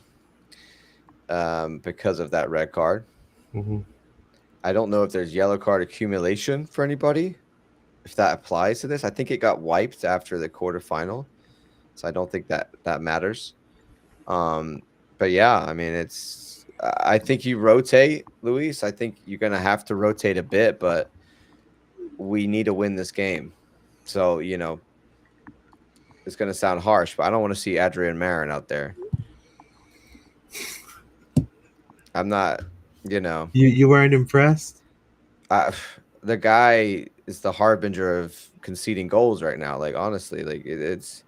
because of that red card. Mm-hmm. I don't know if there's yellow card accumulation for anybody, if that applies to this. I think it got wiped after the quarterfinal, so I don't think that matters. Um, but yeah, I mean, I think you rotate, Luis. I think you're gonna have to rotate a bit, but we need to win this game. So it's gonna sound harsh, but I don't want to see Adrian Marin out there. I'm not, you know, You weren't impressed? I, the guy is the harbinger of conceding goals right now. Like honestly, like it's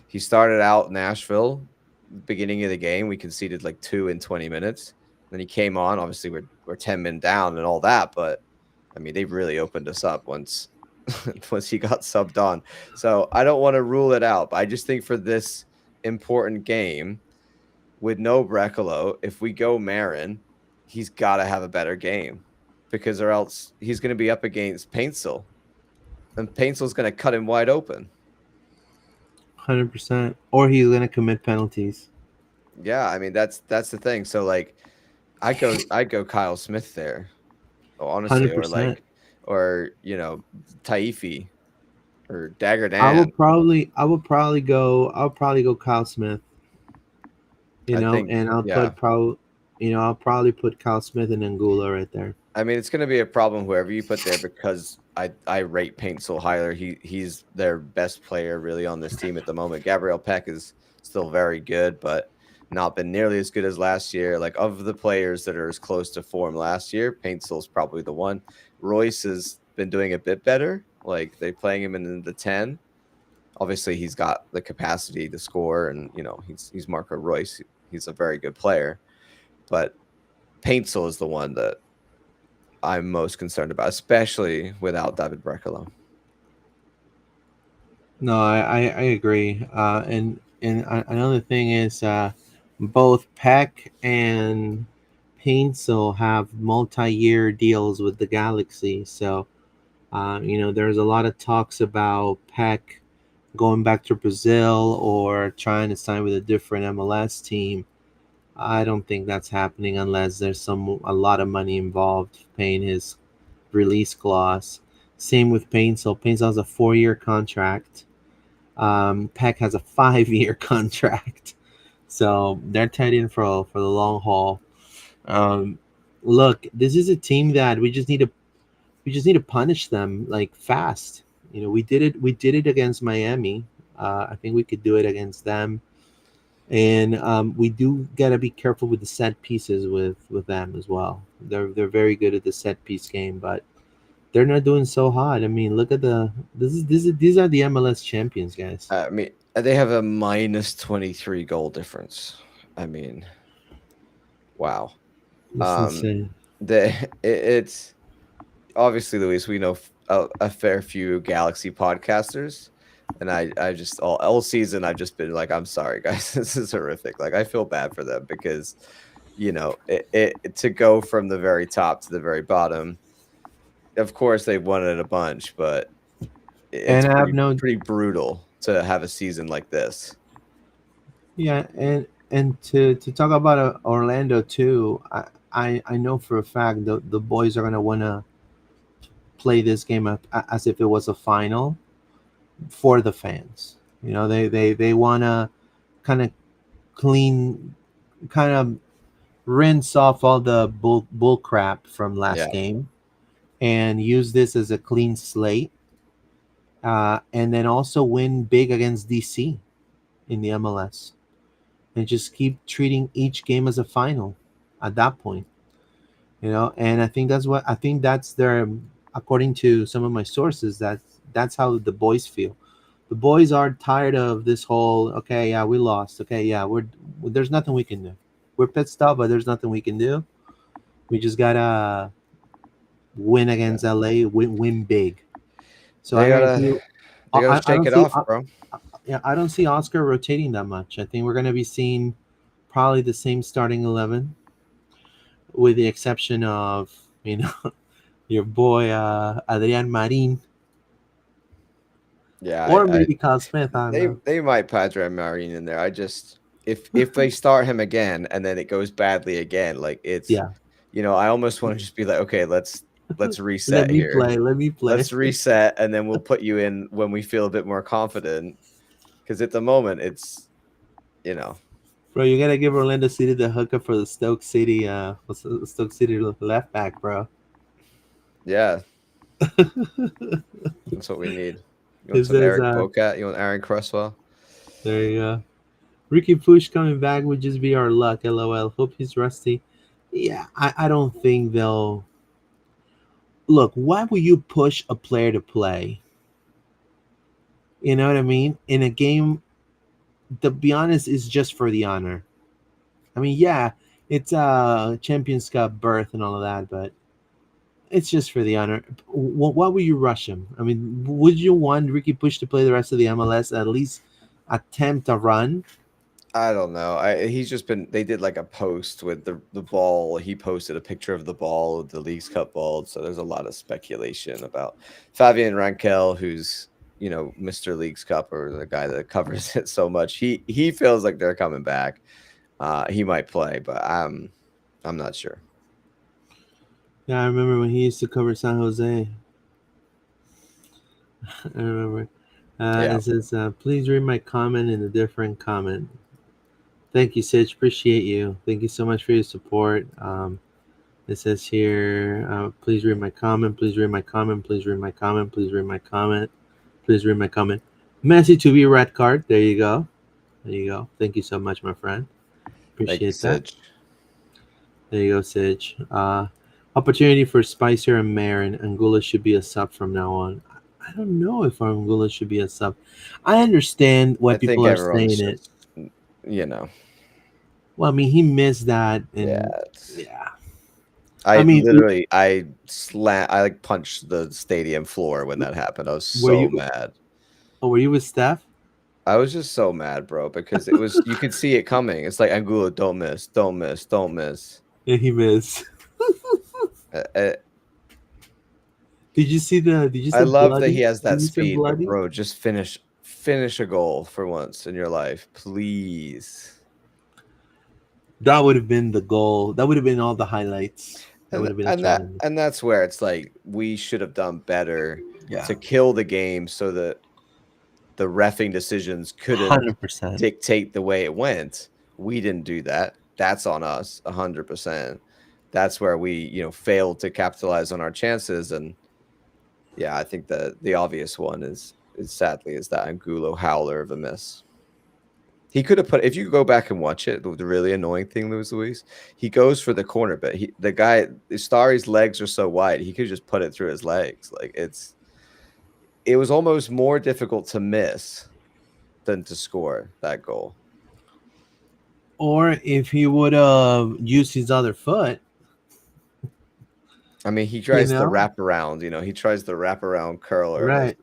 he started out Nashville, beginning of the game, we conceded like 2 in 20 minutes. Then he came on. Obviously, we're 10 men down and all that, but I mean, they really opened us up once once he got subbed on. So I don't want to rule it out, but I just think for this important game with no Brekalo, if we go Marin, he's got to have a better game because or else he's going to be up against Paintsel, and Painsel's going to cut him wide open. 100%. Or he's gonna commit penalties. Yeah, I mean that's the thing. So like I go Kyle Smith there. Oh, honestly, or 100%. Taifi or Dagger I Dan. would probably I would probably go I'll probably go Kyle Smith, I think and yeah. I'll probably put Kyle Smith and Angulo right there. I mean, it's going to be a problem whoever you put there because I rate Paint so higher. He's their best player really on this team at the moment. Gabriel Peck is still very good, but not been nearly as good as last year. Like of the players that are as close to form last year, Paintsel's probably the one. Royce has been doing a bit better. Like they playing him in the 10. Obviously, he's got the capacity to score, and he's Marco Royce. He's a very good player, but Paintsel is the one that I'm most concerned about, especially without David Brekalo. No, I agree. Another thing is both Peck and Paintsel have multi-year deals with the Galaxy. So there's a lot of talks about Peck going back to Brazil or trying to sign with a different MLS team. I don't think that's happening unless there's a lot of money involved paying his release clause. Same with Paintsel. Paintsel has a 4-year contract. Peck has a 5-year contract, so they're tied in for the long haul. Um, Look, this is a team that we just need to punish them like fast. We did it. We did it against Miami. I think we could do it against them, and we do gotta be careful with the set pieces with them as well. They're very good at the set piece game, but they're not doing so hot. I mean, look at these are the MLS champions, guys. I mean, they have a minus 23 goal difference. I mean, wow. It's Um, insane. it's obviously, Luis, we know a fair few Galaxy podcasters, and I just all season I've just been like, I'm sorry, guys, this is horrific. Like, I feel bad for them because to go from the very top to the very bottom. Of course, they've won it a bunch, but it's And I have no pretty brutal to have a season like this. Yeah, and to talk about Orlando too, I know for a fact the boys are gonna wanna play this game as if it was a final for the fans. They wanna kind of clean, kind of rinse off all the bull crap from last Yeah, game and use this as a clean slate, and then also win big against DC in the MLS, and just keep treating each game as a final at that point. And I think that's their, according to some of my sources, that's how the boys feel. The boys are tired of this whole, okay, yeah, we lost, okay, yeah, there's nothing we can do. We're pissed off, but there's nothing we can do. We just gotta win yeah. against LA, win big. So They I gotta guarantee you, they gotta I shake don't it see off, bro. yeah, I don't see Oscar rotating that much. I think we're gonna be seeing probably the same starting 11, with the exception of your boy Adrian Marin, Yeah, or I maybe Kyle Smith. I don't know. they might Padre Marine in there. I just if they start him again and then it goes badly again, like it's Yeah, I almost want to just be like, okay, let's let reset me here. play. Let me play, Let's reset and then we'll put you in when we feel a bit more confident. Because at the moment it's you know, bro. You gotta give Orlando City the hookup for the Stoke City, Stoke City left back, bro. yeah, that's what we need. You It want some says, Eric Bocat? You want Aaron Cresswell? there you go. Ricky Push coming back would just be our luck. LOL. Hope he's rusty. Yeah, I don't think they'll look. Why would you push a player to play? You know what I mean? In a game, to be honest, is just for the honor. I mean, yeah, it's a Champions Cup berth and all of that, but it's just for the honor. Why would you rush him? I mean, would you want Ricky Push to play the rest of the MLS, at least attempt a run? I don't know. He's just been. They did like a post with the ball. He posted a picture of the ball, the League's Cup ball. So there's a lot of speculation about Fabian Rankel, who's Mr. League's Cup, or the guy that covers it so much. He feels like they're coming back. He might play, but I'm not sure. Yeah, I remember when he used to cover San Jose. I remember. Yeah, It says, please read my comment in a different comment. Thank you, Sitch. Appreciate you. Thank you so much for your support. It says here, please read my comment. Please read my comment. Please read my comment. Please read my comment. Please read my comment. Messi to be red card. There you go. There you go. Thank you so much, my friend. thank you, Appreciate that. Sidge. There you go, Sitch. Opportunity for Spicer and Marin. Anguilla should be a sub from now on. I don't know if Anguilla should be a sub. I understand why I think people are everyone's saying it. just, you know, Well, I mean, he missed that, yeah, and it's yeah, I I mean, literally, I like punched the stadium floor when that happened. I was were so you mad. were you with Steph? I was just so mad, bro, because it was you could see it coming. It's like Angulo, don't miss, don't miss, don't miss. And he missed. Uh, uh, Did you see the? Did you I say love that he bloody? has Did that you say speed, but bloody? bro, just finish a goal for once in your life, please. That would have been the goal. That would have been all the highlights. That would have been a tremendous. And that's where it's like we should have done better Yeah, to kill the game so that the reffing decisions couldn't 100%. dictate the way it went. We didn't do that. That's on us 100%. That's where we, failed to capitalize on our chances. And yeah, I think the obvious one is sadly is that Angulo howler of a miss. He could have put if you go back and watch it, the really annoying thing, Luis, he goes for the corner, but the guy Stari's legs are so wide, he could just put it through his legs. Like it was almost more difficult to miss than to score that goal. Or if he would have used his other foot, I mean, he you tries the know, wraparound, he tries the wraparound curler, and there's right?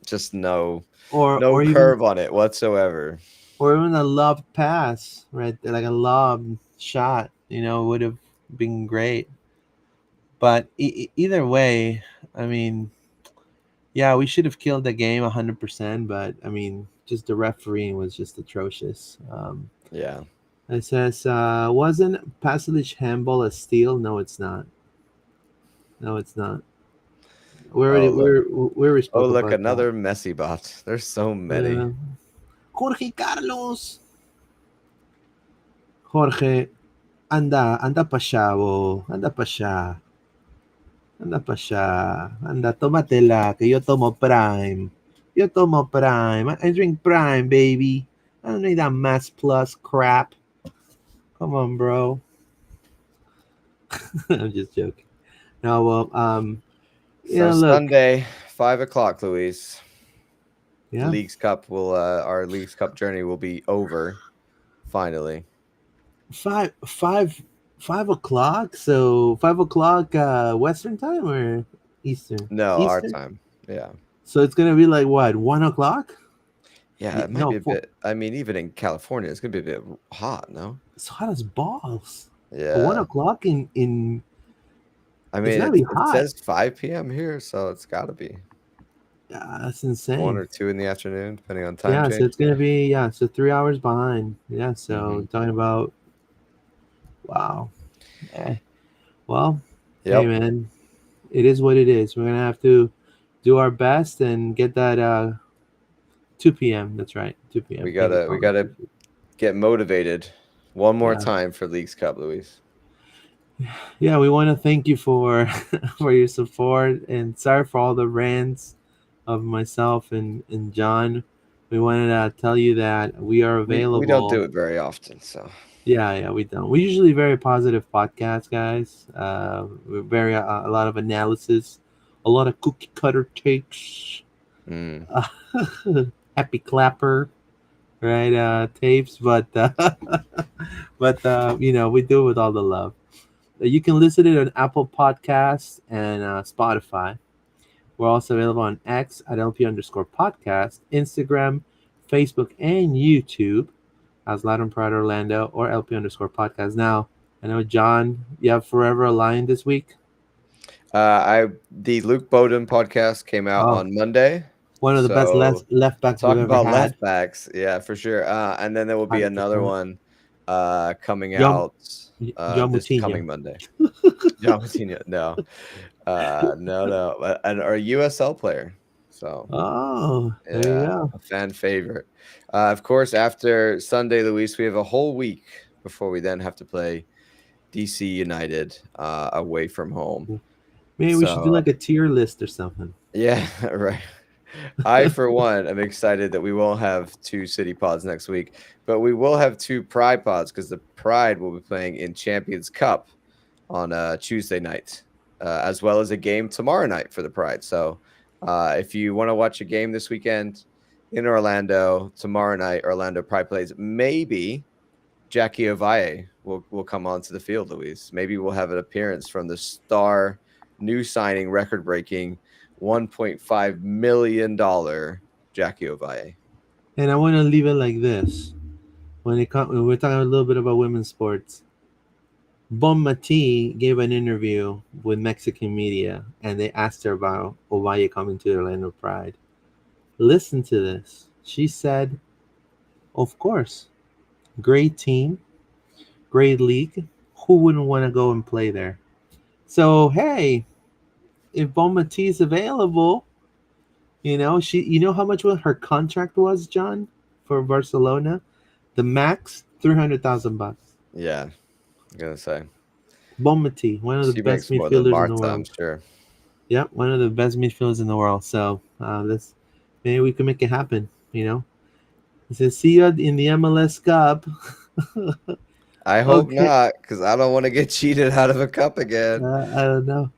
just no Or no even curve on it whatsoever. a lob pass, right? Like a lob shot, would have been great. But either way, I mean, yeah, we should have killed the game 100%. But I mean, just the refereeing was just atrocious. Yeah. It says, wasn't Pasalic handball a steal? No, it's not. No, it's not. We already Oh look. we already Oh spoke look, about that. another Messi bot. There's so many. Uh, Jorge Carlos. Jorge, anda pa siya, anda pa siya. Anda pa siya. Anda, tomatela, que yo tomo Prime. Yo tomo Prime. I drink Prime, baby. I don't need that Mass Plus crap. Come on, bro. I'm just joking. No, well, So look, Sunday, 5 o'clock, Luis. yeah, Our League's Cup journey will be over finally. five, five, 5 o'clock. So 5 o'clock, Western time or Eastern? No, our Eastern. time. Yeah. So it's gonna be like what, 1 o'clock? Yeah, it might No, be a bit. I mean, even in California, it's gonna be a bit hot, no? it's hot as balls. But one Yeah. o'clock in I it's mean, gonna be it hot. says 5 p.m. here, so it's got to be Yeah, that's 1 insane. or 2 in the afternoon, depending on time Yeah, so change. it's gonna be, so 3 hours behind. Yeah, Hmm. so talking about, wow. Eh, well, hey Yep. man, it is what it is. We're gonna have to do our best and get that 2 p.m. That's right, 2 p.m. We Can't be gotta we calling gotta it. get motivated one more Yeah, time for Leagues Cup, Luis. yeah. We want to thank you for for your support, and sorry for all the rants of myself and John. We wanted to tell you that we are We don't do available. it very often, so Yeah, we don't. We usually very positive podcast, guys. We're very a lot of analysis, a lot of cookie cutter takes, mm. uh, happy clapper, right? Tapes, but we do it with all the love. You can listen to it on Apple Podcasts and Spotify. We're also available on X at LP_podcast, Instagram, Facebook, and YouTube as Latin Pride Orlando or LP_podcast. Now, I know, John, you have Forever Aligned this week. I the Luke Bowden podcast came out Oh, on Monday, one of the best so left backs we've talk ever about had. left backs, yeah, for sure. And then there will be another 100%. one coming John, out John this Moutinho. coming Monday. John Coutinho, no, no, and our USL player. So Oh, there you yeah, go. a fan favorite. Of course, after Sunday, Luis, we have a whole week before we then have to play DC United away from home. Maybe we should do So like a tier list or something. yeah, right. I, for one, am excited that we won't have two City Pods next week, but we will have two Pride Pods because the Pride will be playing in Champions Cup on Tuesday night, as well as a game tomorrow night for the Pride. So if you want to watch a game this weekend in Orlando, tomorrow night, Orlando Pride plays maybe Jackie Ovalle will come onto the field, Luis. Maybe we'll have an appearance from the star new signing, record breaking $1.5 million Jackie Ovalle. And I want to leave it like this. When we're talking a little bit about women's sports, Bon Mati gave an interview with Mexican media, and they asked her about Ovalle coming to Orlando Pride. Listen to this. She said, "Of course, great team, great league. Who wouldn't want to go and play there?" So hey, if Bon Mati is available, you know how much her contract was, John, for Barcelona? The max, $300,000. Yeah, I'm gonna say Bon Mati, one of the she best makes more than midfielders in the Marta, I'm world. sure. Yeah, one of the best midfielders in the world. So this maybe we can make it happen. He says, "See you in the MLS Cup." I hope Okay, not, because I don't want to get cheated out of a cup again. I don't know.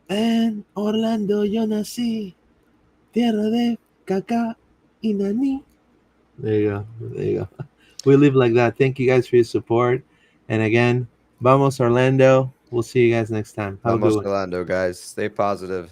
En Orlando yo nací, tierra de caca y nani. There you go. There you go. We live like that. Thank you guys for your support. And again, vamos Orlando. We'll see you guys next time. Have a good Vamos one. Orlando, guys. Stay positive.